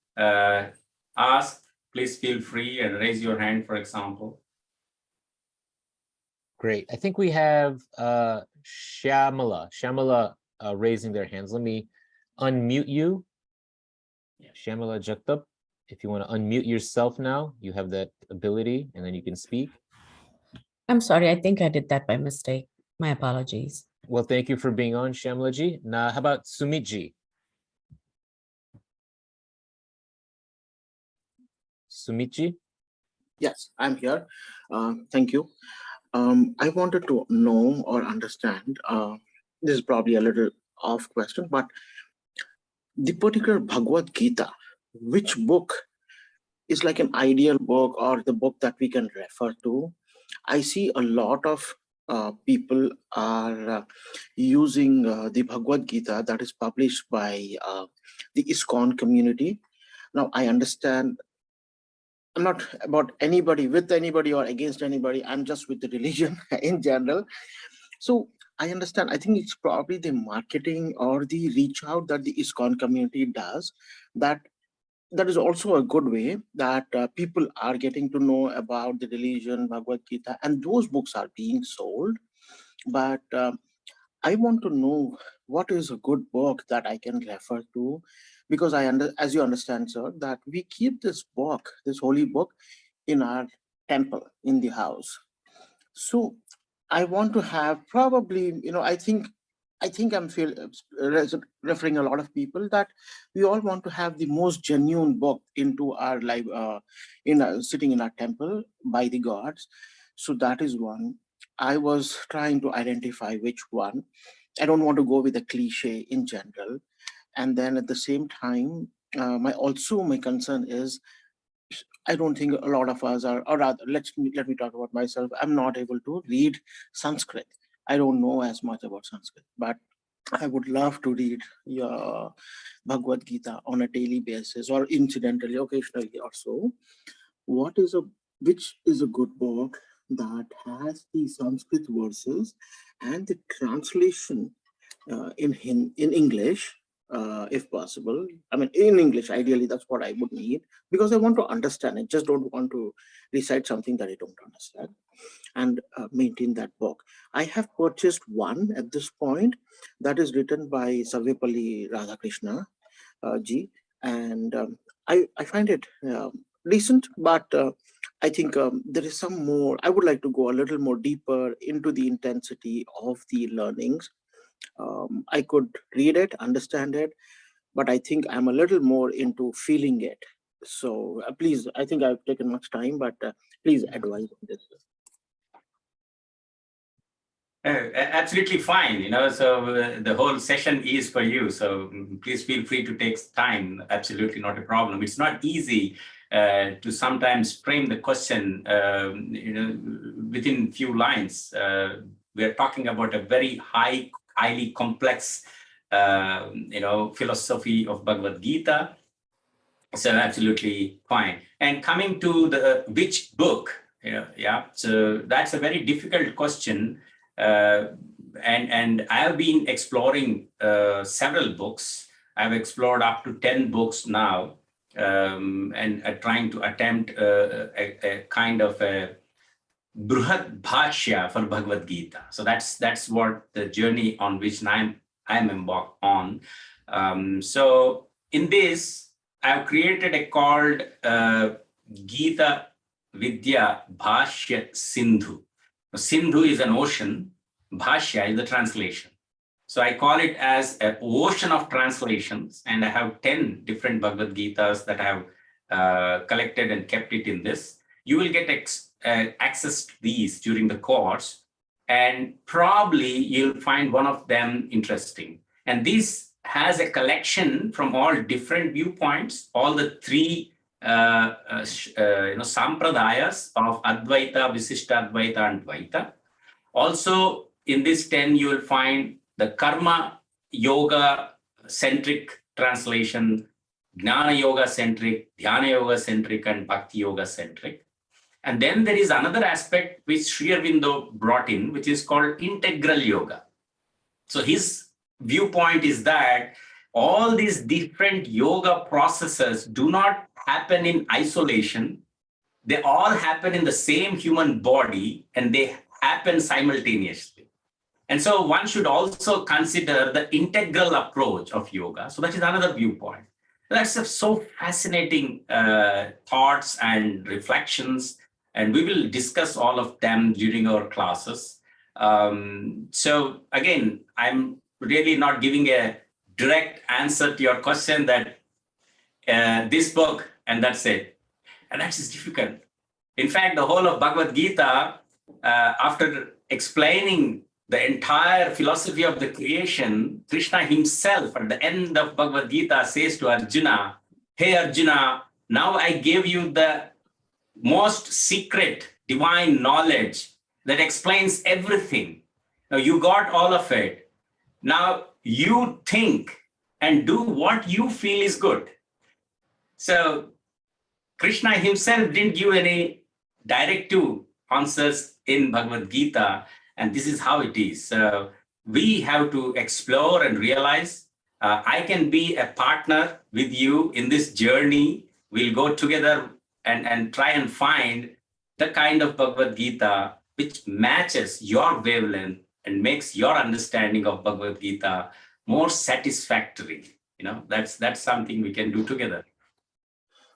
B: ask, please feel free and raise your hand, for example.
A: Great. I think we have Shamala raising their hands. Let me unmute you.
B: Yeah.
A: Shamala Jagtap, if you want to unmute yourself now, you have that ability, and then you can speak.
F: I'm sorry, I think I did that by mistake. My apologies.
A: Well, thank you for being on, Shamalaji. Now, how about Sumitji? Sumitji?
G: Yes, I'm here. Thank you. I wanted to know or understand, this is probably a little off question, but the particular Bhagavad Gita, which book is like an ideal book or the book that we can refer to? I see a lot of people are using the Bhagavad Gita that is published by the ISKCON community. Now, I understand I'm not about anybody with anybody or against anybody. I'm just with the religion in general. So I understand. I think it's probably the marketing or the reach out that the ISKCON community does. That is also a good way that people are getting to know about the religion, Bhagavad Gita, and those books are being sold. But I want to know what is a good book that I can refer to, because as you understand, sir, that we keep this book, this holy book, in our temple, in the house. So I want to have probably, I think I'm referring a lot of people that we all want to have the most genuine book into our life, sitting in our temple by the gods. So that is one. I was trying to identify which one. I don't want to go with a cliche in general. And then at the same time, my concern is I don't think a lot of us are, or rather, let me talk about myself. I'm not able to read Sanskrit. I don't know as much about Sanskrit, but I would love to read your Bhagavad Gita on a daily basis or incidentally, occasionally or so. Which is a good book that has the Sanskrit verses and the translation in English, if possible. I mean, in English, ideally, that's what I would need because I want to understand it. Just don't want to recite something that I don't understand and maintain that book. I have purchased one at this point that is written by Savepalli Radhakrishna ji, and I find it decent, but I think there is some more. I would like to go a little more deeper into the intensity of the learnings. I could read it, understand it, but I think I'm a little more into feeling it. So please, I think I've taken much time, but please advise on this.
B: Absolutely fine. So the whole session is for you. So please feel free to take time. Absolutely not a problem. It's not easy to sometimes frame the question, within few lines. We are talking about a very highly complex, philosophy of Bhagavad-Gita. So absolutely fine. And coming to the which book, so that's a very difficult question. And I have been exploring several books. I've explored up to 10 books now, and trying to attempt a kind of a Bruhat Bhashya for Bhagavad Gita. So that's what the journey on which I'm embarked on. So in this, I've created a called Gita Vidya Bhashya Sindhu. Sindhu is an ocean, Bhashya is the translation. So I call it as an ocean of translations, and I have 10 different Bhagavad Gitas that I have collected and kept it in this. You will get access to these during the course, and probably you'll find one of them interesting. And this has a collection from all different viewpoints, all the three sampradayas of Advaita, Visishtadvaita, and Dvaita. Also, in this 10, you will find the Karma Yoga centric translation, Jnana Yoga centric, Dhyana Yoga centric, and Bhakti Yoga centric. And then there is another aspect which Sri Aurobindo brought in, which is called integral yoga. So his viewpoint is that all these different yoga processes do not happen in isolation. They all happen in the same human body, and they happen simultaneously. And so one should also consider the integral approach of yoga. So that is another viewpoint. That's so fascinating thoughts and reflections, and we will discuss all of them during our classes. So again, I'm really not giving a direct answer to your question that this book and that's it. And that is difficult. In fact, the whole of Bhagavad Gita, after explaining the entire philosophy of the creation, Krishna himself at the end of Bhagavad Gita says to Arjuna, "Hey Arjuna, now I gave you the most secret divine knowledge that explains everything. Now you got all of it. Now you think and do what you feel is good." So Krishna himself didn't give any directive answers in Bhagavad Gita, and this is how it is. So we have to explore and realize I can be a partner with you in this journey. We'll go together and try and find the kind of Bhagavad Gita which matches your wavelength and makes your understanding of Bhagavad Gita more satisfactory. That's something we can do together.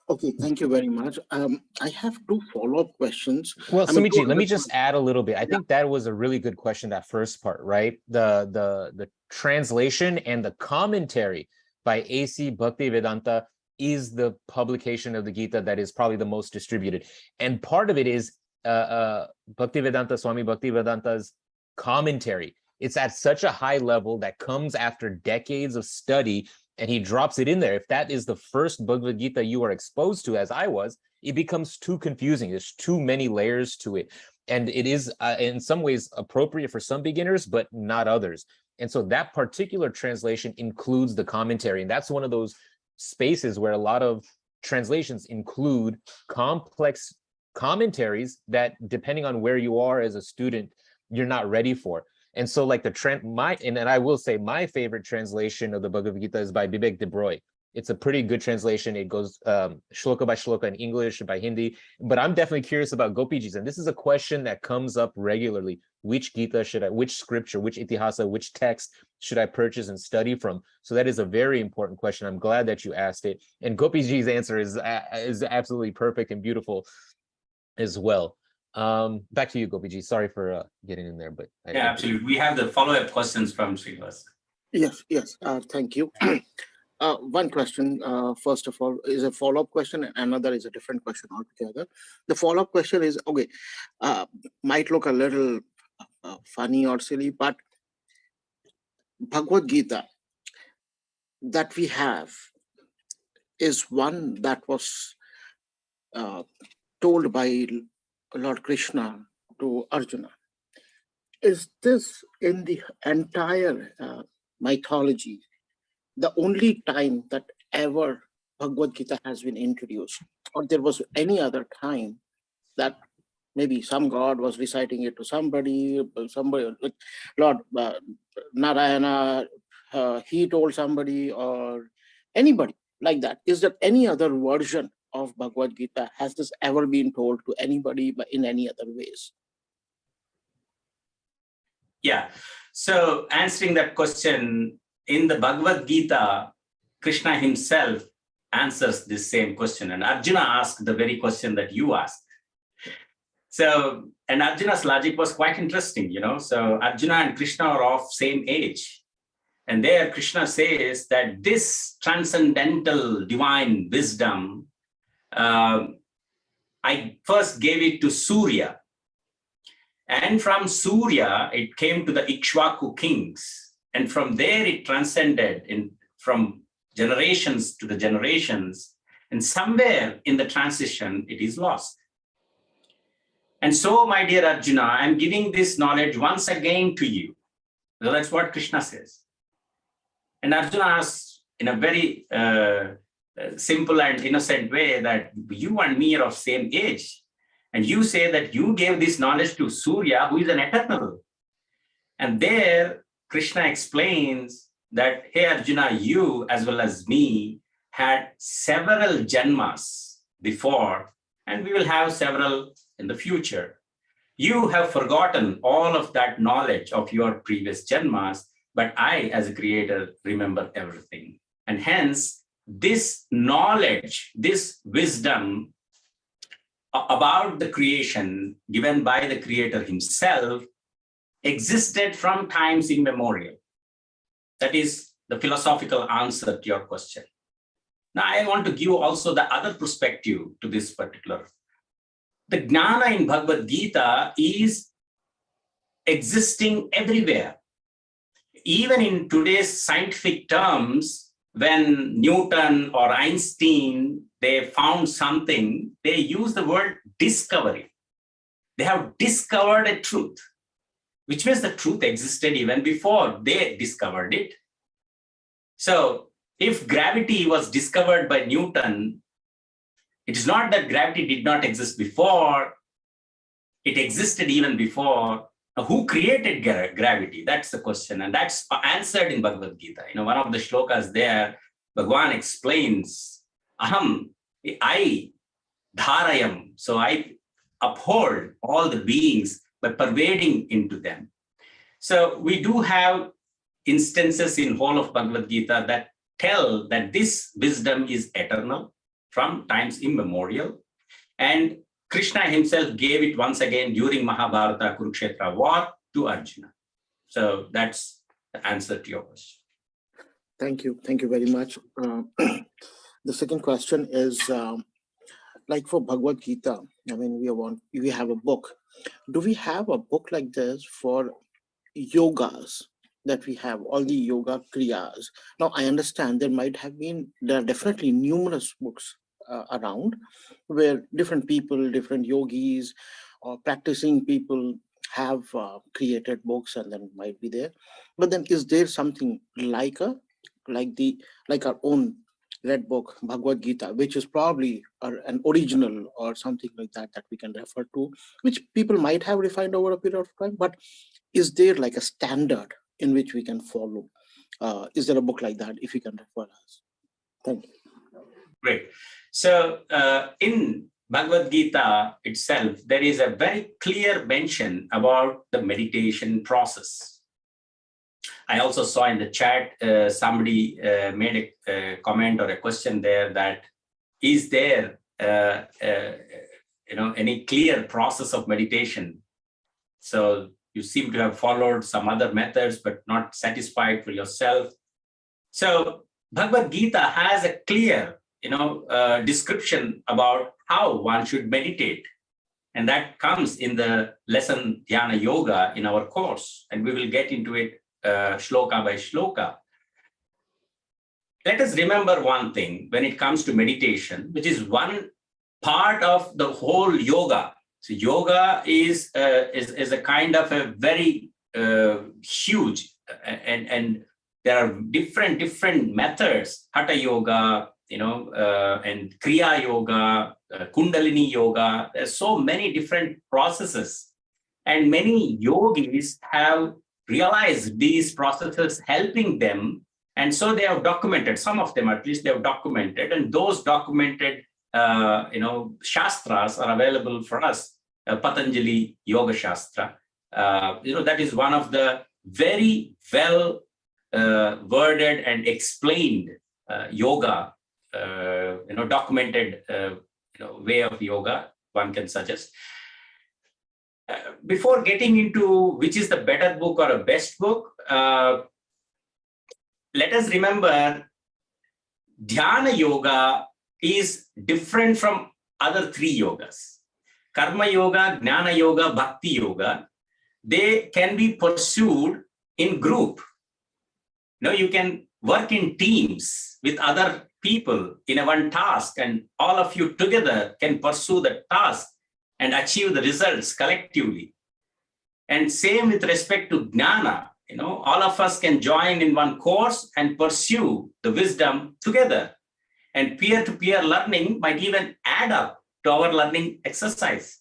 G: Okay, thank you very much. I have two follow-up questions.
A: Well,
G: I mean,
A: Samiji, let me just add a little bit. I think that was a really good question, that first part, right? The translation and the commentary by A.C. Bhaktivedanta is the publication of the Gita that is probably the most distributed. And part of it is Bhaktivedanta Swami Bhaktivedanta's commentary. It's at such a high level that comes after decades of study, and he drops it in there. If that is the first Bhagavad Gita you are exposed to, as I was, it becomes too confusing. There's too many layers to it. And it is in some ways appropriate for some beginners, but not others. And so that particular translation includes the commentary. And that's one of those spaces where a lot of translations include complex commentaries that, depending on where you are as a student, you're not ready for. And so like and I will say my favorite translation of the Bhagavad Gita is by Vivek de Broy. It's a pretty good translation. It goes shloka by shloka in English, by Hindi, but I'm definitely curious about Gopijis. And this is a question that comes up regularly. Which Gita which scripture, which itihasa, which text should I purchase and study from? So that is a very important question. I'm glad that you asked it. And Gopiji's answer is absolutely perfect and beautiful as well. Back to you, Gopiji. Sorry for getting in there, but
B: yeah, absolutely. We have the follow-up questions from Srivas.
G: Yes, thank you. One question, first of all, is a follow-up question, and another is a different question altogether. The follow-up question is, okay, might look a little funny or silly, but Bhagavad Gita that we have is one that was told by Lord Krishna to Arjuna. Is this in the entire mythology the only time that ever Bhagavad Gita has been introduced, or there was any other time that maybe some god was reciting it to somebody like Lord Narayana, he told somebody, or anybody like that? Is there any other version of Bhagavad Gita? Has this ever been told to anybody but in any other ways?
B: Yeah. So answering that question, in the Bhagavad Gita, Krishna himself answers this same question. And Arjuna asked the very question that you asked. So, and Arjuna's logic was quite interesting, So Arjuna and Krishna are of same age. And there Krishna says that this transcendental divine wisdom, I first gave it to Surya. And from Surya, it came to the Ikshvaku kings. And from there, it transcended from generations to the generations. And somewhere in the transition, it is lost. And so, my dear Arjuna, I'm giving this knowledge once again to you. So that's what Krishna says. And Arjuna asks in a very simple and innocent way that you and me are of same age. And you say that you gave this knowledge to Surya, who is an eternal. And there, Krishna explains that, hey, Arjuna, you as well as me had several janmas before, and we will have several in the future. You have forgotten all of that knowledge of your previous janmas, but I, as a creator, remember everything. And hence, this knowledge, this wisdom about the creation given by the creator himself existed from times immemorial. That is the philosophical answer to your question. Now, I want to give also the other perspective to this particular. The Jnana in Bhagavad Gita is existing everywhere. Even in today's scientific terms, when Newton or Einstein, they found something, they use the word discovery. They have discovered a truth, which means the truth existed even before they discovered it. So if gravity was discovered by Newton, it is not that gravity did not exist before, it existed even before. Now, who created gravity? That's the question. And that's answered in Bhagavad Gita. One of the shlokas there, Bhagavan explains, Aham, I, dharayam. So I uphold all the beings by pervading into them. So we do have instances in whole of Bhagavad Gita that tell that this wisdom is eternal from times immemorial. And Krishna himself gave it once again during Mahabharata Kurukshetra war to Arjuna. So that's the answer to your question.
G: Thank you. Thank you very much. The second question is, like for Bhagavad Gita, I mean, we have a book. Do we have a book like this for yogas, that we have all the yoga kriyas? Now, I understand there are definitely numerous books around where different people, different yogis or practicing people have created books and then might be there. But then is there something like our own red book, Bhagavad Gita, which is probably an original or something like that that we can refer to, which people might have refined over a period of time, but is there like a standard in which we can follow? Is there a book like that, if you can refer us? Thank you.
B: Great. So in Bhagavad Gita itself, there is a very clear mention about the meditation process. I also saw in the chat somebody made a comment or a question there that is there any clear process of meditation? So you seem to have followed some other methods but not satisfied for yourself. So Bhagavad Gita has a clear description about how one should meditate. And that comes in the lesson Dhyana Yoga in our course. And we will get into it shloka by shloka. Let us remember one thing when it comes to meditation, which is one part of the whole yoga. So yoga is a kind of a very huge, and there are different methods, Hatha Yoga, and Kriya Yoga, Kundalini Yoga. There's so many different processes, and many yogis have realized these processes helping them, and so they have documented. Some of them, at least, they have documented, and those documented, shastras are available for us. Patanjali Yoga Shastra, that is one of the very well worded and explained yoga, documented way of yoga one can suggest. Before getting into which is the better book or a best book, let us remember Dhyana Yoga is different from other three yogas. Karma Yoga, Jnana Yoga, Bhakti Yoga, they can be pursued in group. You can work in teams with other people in a one task, and all of you together can pursue the task and achieve the results collectively. And same with respect to Jnana, all of us can join in one course and pursue the wisdom together. And peer-to-peer learning might even add up to our learning exercise.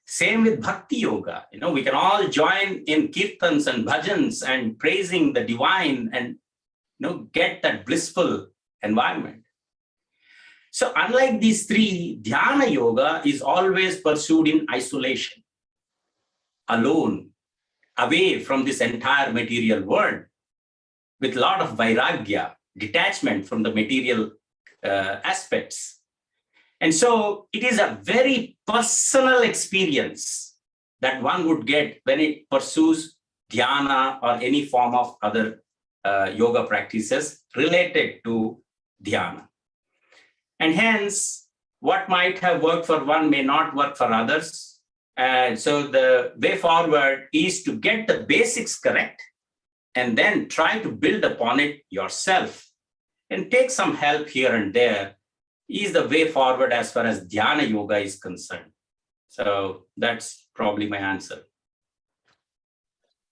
B: Same with Bhakti Yoga. We can all join in kirtans and bhajans and praising the divine and get that blissful environment. So unlike these three, Dhyana Yoga is always pursued in isolation, alone, away from this entire material world, with a lot of vairagya, detachment from the material aspects. And so it is a very personal experience that one would get when it pursues dhyana or any form of other yoga practices related to dhyana. And hence, what might have worked for one may not work for others. And so the way forward is to get the basics correct and then try to build upon it yourself and take some help here and there is the way forward as far as Dhyana Yoga is concerned. So that's probably my answer.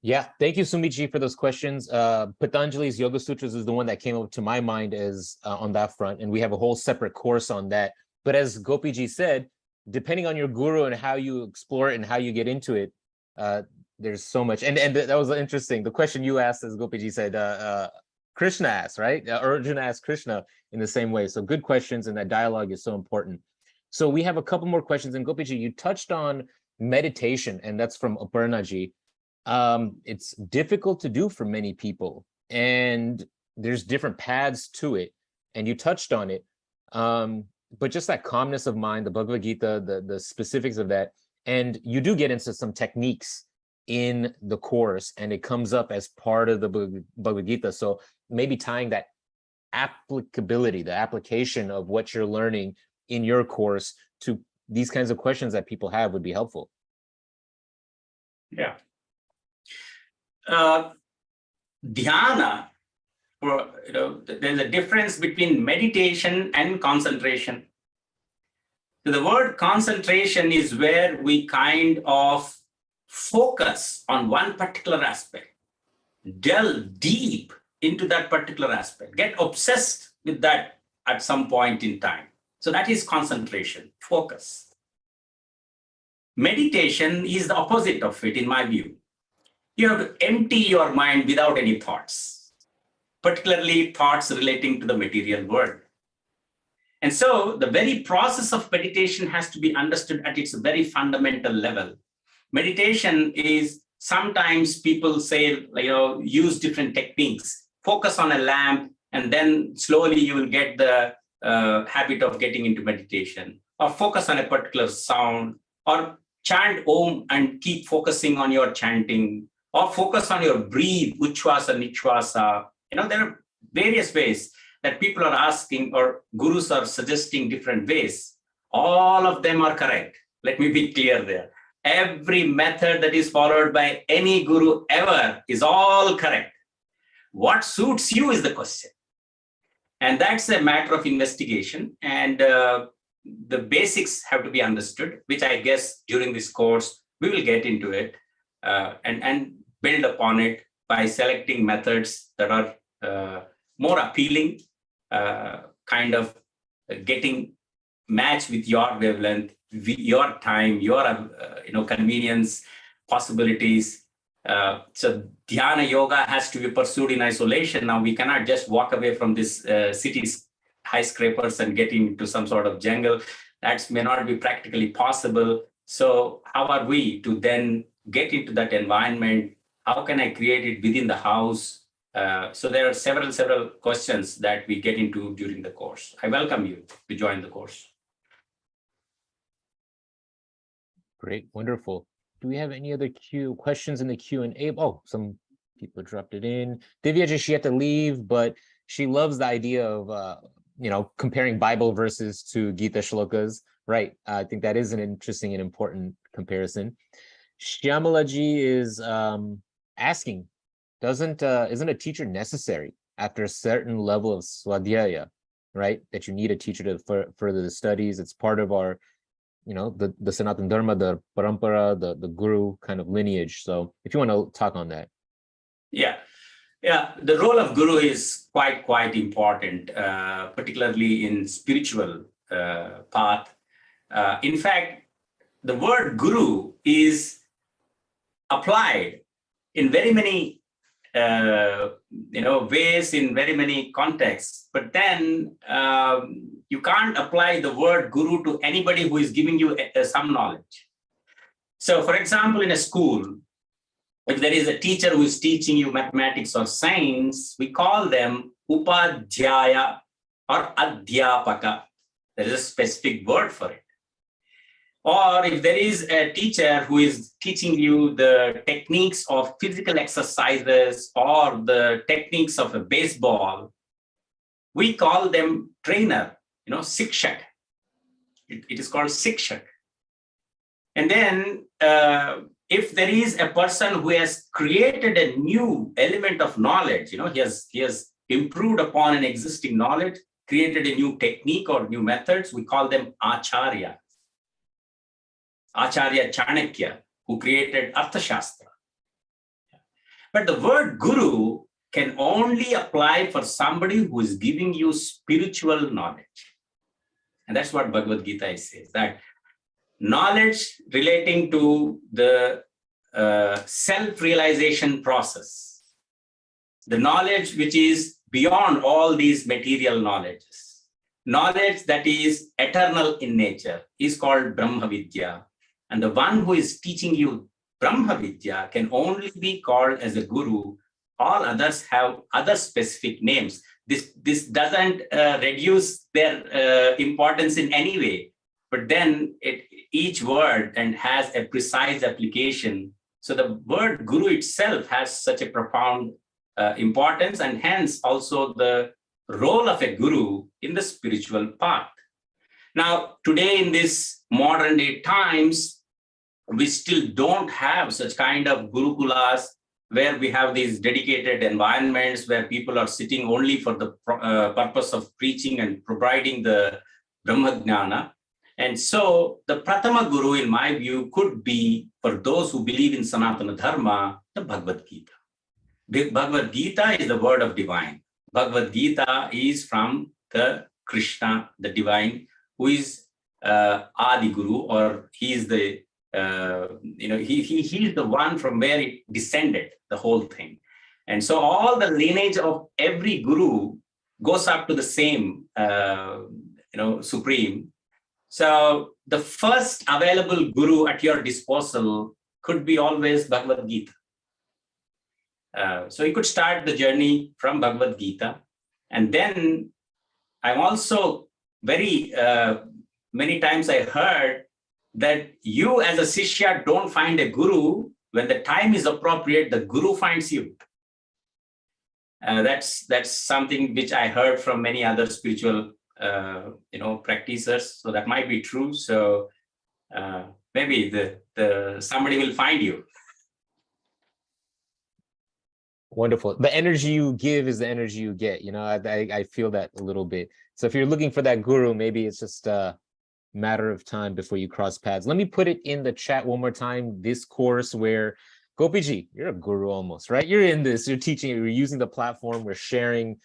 A: Yeah, thank you, Sumitji, for those questions. Patanjali's Yoga Sutras is the one that came up to my mind as on that front, and we have a whole separate course on that. But as Gopiji said, depending on your guru and how you explore it and how you get into it, there's so much. And that was interesting. The question you asked, as Gopiji said, Krishna asked, right? Arjuna asked Krishna in the same way. So good questions, and that dialogue is so important. So we have a couple more questions. And Gopiji, you touched on meditation, and that's from Aparnaji. It's difficult to do for many people, and there's different paths to it, and you touched on it. But just that calmness of mind, the Bhagavad Gita, the specifics of that, and you do get into some techniques in the course, and it comes up as part of the Bhagavad Gita. So maybe tying that applicability, the application of what you're learning in your course to these kinds of questions that people have would be helpful.
B: Yeah. Dhyana, there's a difference between meditation and concentration. So the word concentration is where we kind of focus on one particular aspect, delve deep into that particular aspect, get obsessed with that at some point in time. So that is concentration, focus. Meditation is the opposite of it, in my view. You have to empty your mind without any thoughts, particularly thoughts relating to the material world. And so the very process of meditation has to be understood at its very fundamental level. Meditation is, sometimes people say, use different techniques, focus on a lamp, and then slowly you will get the habit of getting into meditation, or focus on a particular sound, or chant Om and keep focusing on your chanting, or focus on your breathe, Uchvasa, Nichvasa. There are various ways that people are asking, or gurus are suggesting different ways. All of them are correct. Let me be clear there. Every method that is followed by any guru ever is all correct. What suits you is the question. And that's a matter of investigation. And the basics have to be understood, which I guess during this course, we will get into it and build upon it by selecting methods that are more appealing, kind of getting matched with your wavelength, your time, your convenience, possibilities. So dhyana yoga has to be pursued in isolation. Now we cannot just walk away from this city's skyscrapers and get into some sort of jungle. That may not be practically possible. So how are we to then get into that environment? How can I create it within the house? So there are several questions that we get into during the course. I welcome you to join the course.
A: Great, wonderful. Do we have any other questions in the Q&A? Oh, some people dropped it in. Divya, she had to leave, but she loves the idea of comparing Bible verses to Gita shlokas. Right. I think that is an interesting and important comparison. Shyamalaji is asking, isn't a teacher necessary after a certain level of swadhyaya, right? That you need a teacher to further the studies. It's part of our, the Sanatana Dharma, the Parampara, the Guru kind of lineage. So if you want to talk on that.
B: Yeah. The role of Guru is quite important, particularly in spiritual path. In fact, the word Guru is applied in very many ways, in very many contexts, but then you can't apply the word Guru to anybody who is giving you some knowledge. So for example, in a school, if there is a teacher who is teaching you mathematics or science, we call them Upadhyaya or Adhyapaka. There is a specific word for it. Or if there is a teacher who is teaching you the techniques of physical exercises or the techniques of a baseball, we call them trainer, Sikshak. It is called Sikshak. And then if there is a person who has created a new element of knowledge, he has improved upon an existing knowledge, created a new technique or new methods, we call them Acharya. Acharya Chanakya, who created Arthashastra. But the word Guru can only apply for somebody who is giving you spiritual knowledge. And that's what Bhagavad-Gita says, that knowledge relating to the self-realization process, the knowledge which is beyond all these material knowledges, knowledge that is eternal in nature, is called Brahma Vidya. And the one who is teaching you Brahma Vidya can only be called as a guru. All others have other specific names. This doesn't reduce their importance in any way, but then each word and has a precise application. So the word guru itself has such a profound importance, and hence also the role of a guru in the spiritual path. Now, today in this modern day times, we still don't have such kind of gurukulas where we have these dedicated environments where people are sitting only for the purpose of preaching and providing the Brahmajnana. And so the Pratama Guru, in my view, could be, for those who believe in Sanatana Dharma, the Bhagavad-Gita. The Bhagavad-Gita is the word of divine. Bhagavad-Gita is from the Krishna, the divine, who is Adi Guru, or he is the he's the one from where it descended, the whole thing. And so all the lineage of every guru goes up to the same supreme. So the first available guru at your disposal could be always Bhagavad Gita. So you could start the journey from Bhagavad Gita. And then I'm also very many times I heard that you as a Sishya don't find a guru. When the time is appropriate, the guru finds you. That's something which I heard from many other spiritual practitioners. So that might be true. So maybe the somebody will find you.
A: Wonderful. The energy you give is the energy you get. I feel that a little bit. So if you're looking for that guru, maybe it's just a matter of time before you cross paths. Let me put it in the chat one more time. This course where Gopiji, you're a guru almost, right? You're in this, you're teaching, you're using the platform, we're sharing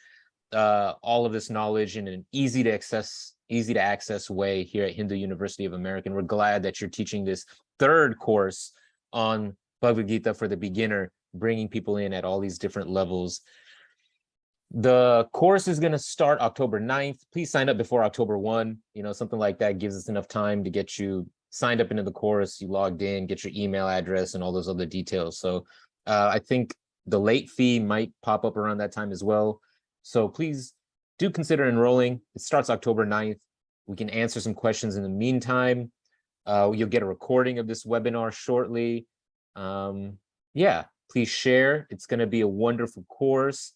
A: all of this knowledge in an easy to access way here at Hindu University of America. And we're glad that you're teaching this third course on Bhagavad Gita for the beginner, bringing people in at all these different levels. The course is going to start October 9th. Please sign up before October 1. Something like that gives us enough time to get you signed up into the course, you logged in, get your email address and all those other details. So I think the late fee might pop up around that time as well. So please do consider enrolling. It starts October 9th. We can answer some questions in the meantime. You'll get a recording of this webinar shortly. Yeah, please share. It's going to be a wonderful course.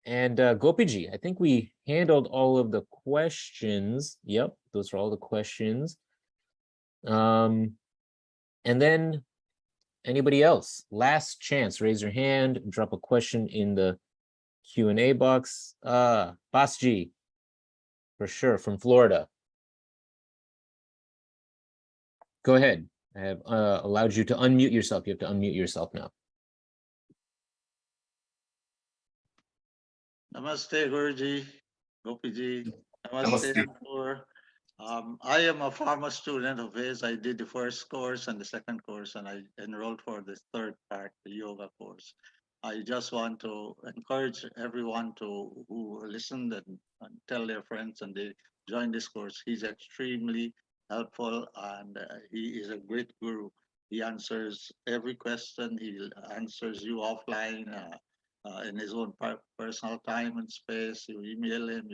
A: And Gopiji, I think we handled all of the questions. Yep, those are all the questions. And then anybody else? Last chance, raise your hand, drop a question in the Q&A box. Basji, for sure, from Florida. Go ahead. I have allowed you to unmute yourself. You have to unmute yourself now.
H: Namaste, Guruji, Gopiji.
B: Namaste.
H: Namaste. I am a former student of his. I did the first course and the second course, and I enrolled for the third part, the yoga course. I just want to encourage everyone who listened and tell their friends and they join this course. He's extremely helpful and he is a great guru. He answers every question. He answers you offline. In his own personal time and space. You email him,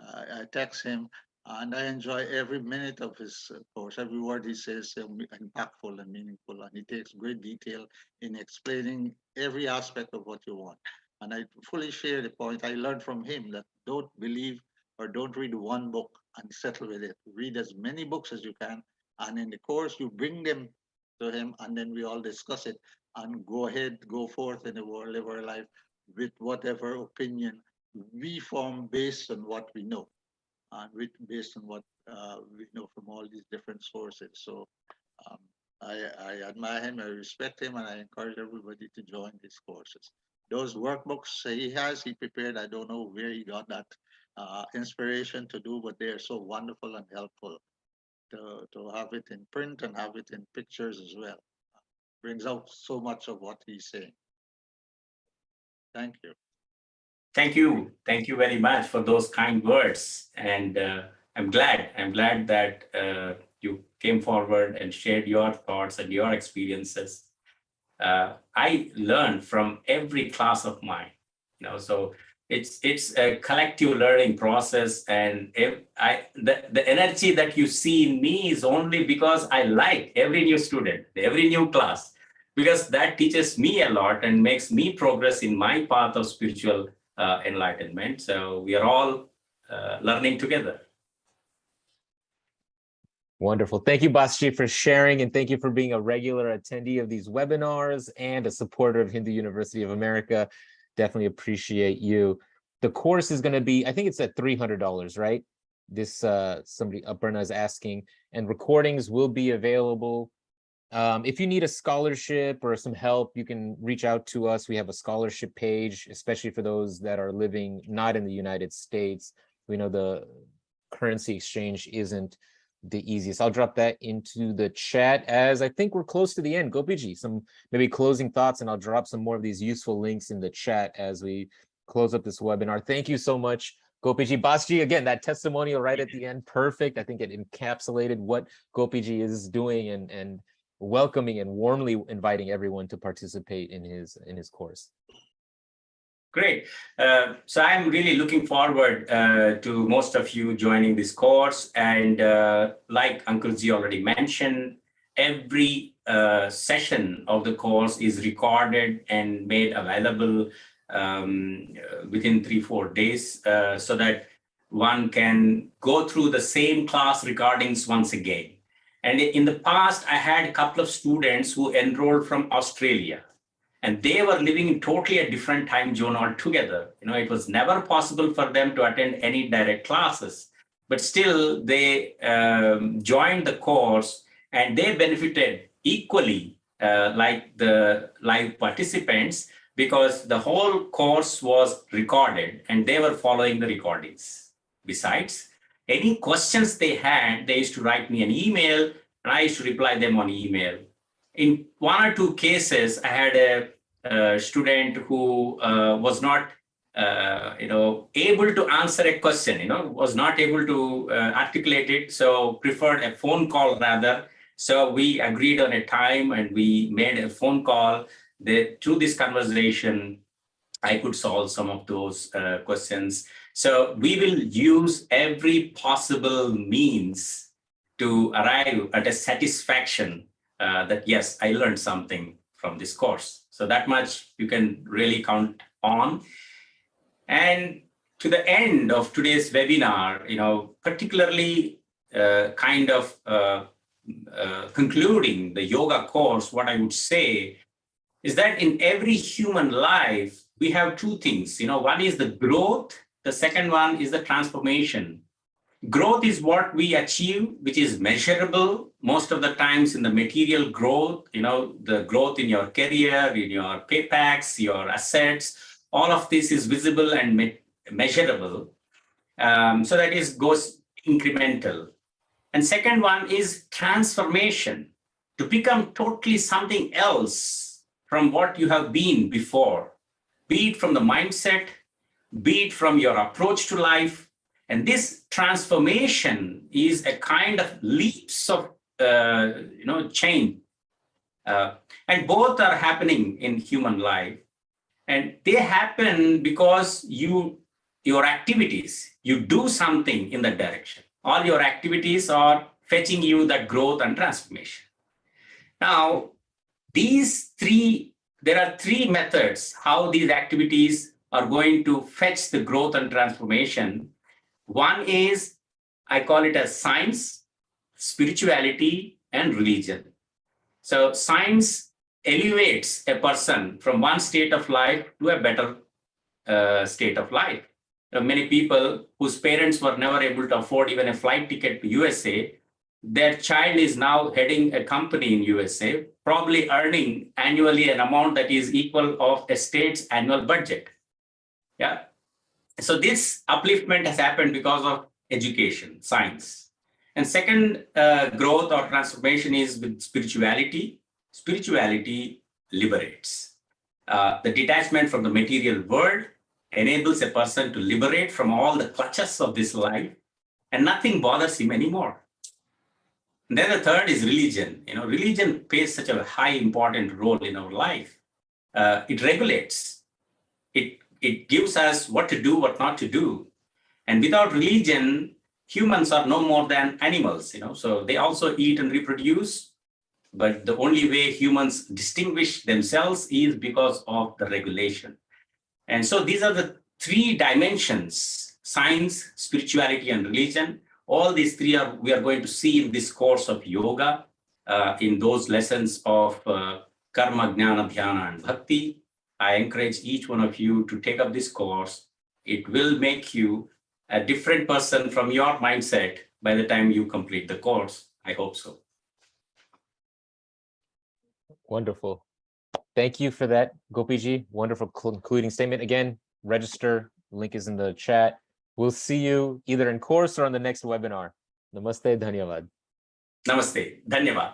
H: I text him, and I enjoy every minute of his course. Every word he says is impactful and meaningful, and he takes great detail in explaining every aspect of what you want. And I fully share the point I learned from him that don't believe or don't read one book and settle with it. Read as many books as you can, and in the course you bring them to him, and then we all discuss it and go forth in the world, live our life with whatever opinion we form based on what we know and based on what we know from all these different sources. So I admire him, I respect him, and I encourage everybody to join these courses. Those workbooks he prepared, I don't know where he got that inspiration to do, but they are so wonderful and helpful to have it in print and have it in pictures as well. Brings out so much of what he's saying. Thank you.
B: Thank you. Thank you very much for those kind words. And I'm glad that you came forward and shared your thoughts and your experiences. I learn from every class of mine, so it's a collective learning process, and the energy that you see in me is only because I like every new student, every new class, because that teaches me a lot and makes me progress in my path of spiritual enlightenment. So we are all learning together.
A: Wonderful. Thank you, Basji, for sharing, and thank you for being a regular attendee of these webinars and a supporter of Hindu University of America. Definitely appreciate you. The course is going to be, I think it's at $300, right? This somebody, Aparna, is asking, and recordings will be available. If you need a scholarship or some help, you can reach out to us. We have a scholarship page, especially for those that are living not in the United States. We know the currency exchange isn't the easiest. I'll drop that into the chat, as I think we're close to the end. Gopiji, some maybe closing thoughts, and I'll drop some more of these useful links in the chat as we close up this webinar. Thank you so much, Gopiji. Basji, again, that testimonial right at the end, perfect. I think it encapsulated what Gopiji is doing and welcoming and warmly inviting everyone to participate in his course.
B: Great. So I'm really looking forward to most of you joining this course. And like Uncle Ji already mentioned, every session of the course is recorded and made available within 3-4 days so that one can go through the same class recordings once again. And in the past, I had a couple of students who enrolled from Australia. And they were living in totally a different time zone altogether. It was never possible for them to attend any direct classes, but still they joined the course and they benefited equally like the live participants, because the whole course was recorded and they were following the recordings. Besides, any questions they had, they used to write me an email and I used to reply them on email. In 1 or 2 cases, I had a student who was not, able to answer a question, was not able to articulate it, so preferred a phone call rather. So we agreed on a time and we made a phone call. Through this conversation, I could solve some of those questions. So we will use every possible means to arrive at a satisfaction that, yes, I learned something from this course. So that much you can really count on. And to the end of today's webinar, particularly concluding the yoga course, what I would say is that in every human life, we have 2 things. One is the growth. The second one is the transformation. Growth is what we achieve, which is measurable most of the times in the material growth, the growth in your career, in your paybacks, your assets, all of this is visible and measurable. So that goes incremental. And second one is transformation, to become totally something else from what you have been before, be it from the mindset, be it from your approach to life. And this transformation is a kind of leaps of change. And both are happening in human life. And they happen because your activities, you do something in that direction. All your activities are fetching you that growth and transformation. Now, there are 3 methods how these activities are going to fetch the growth and transformation. One is, I call it as science, spirituality, and religion. So science elevates a person from one state of life to a better state of life. There are many people whose parents were never able to afford even a flight ticket to USA. Their child is now heading a company in USA, probably earning annually an amount that is equal of a state's annual budget. Yeah. So this upliftment has happened because of education, science. And second growth or transformation is with spirituality. Spirituality liberates. The detachment from the material world enables a person to liberate from all the clutches of this life, and nothing bothers him anymore. And then the third is religion. Religion plays such a high important role in our life. It regulates. It gives us what to do, what not to do. And without religion, humans are no more than animals, so they also eat and reproduce. But the only way humans distinguish themselves is because of the regulation. And so these are the 3 dimensions science, spirituality, and religion. All these three we are going to see in this course of yoga, in those lessons of karma, jnana, dhyana, and bhakti. I encourage each one of you to take up this course. It will make you a different person from your mindset by the time you complete the course. I hope so.
A: Wonderful. Thank you for that, Gopiji. Wonderful concluding statement. Again, register. Link is in the chat. We'll see you either in course or on the next webinar. Namaste, dhanyavad.
B: Namaste. Dhanyavad.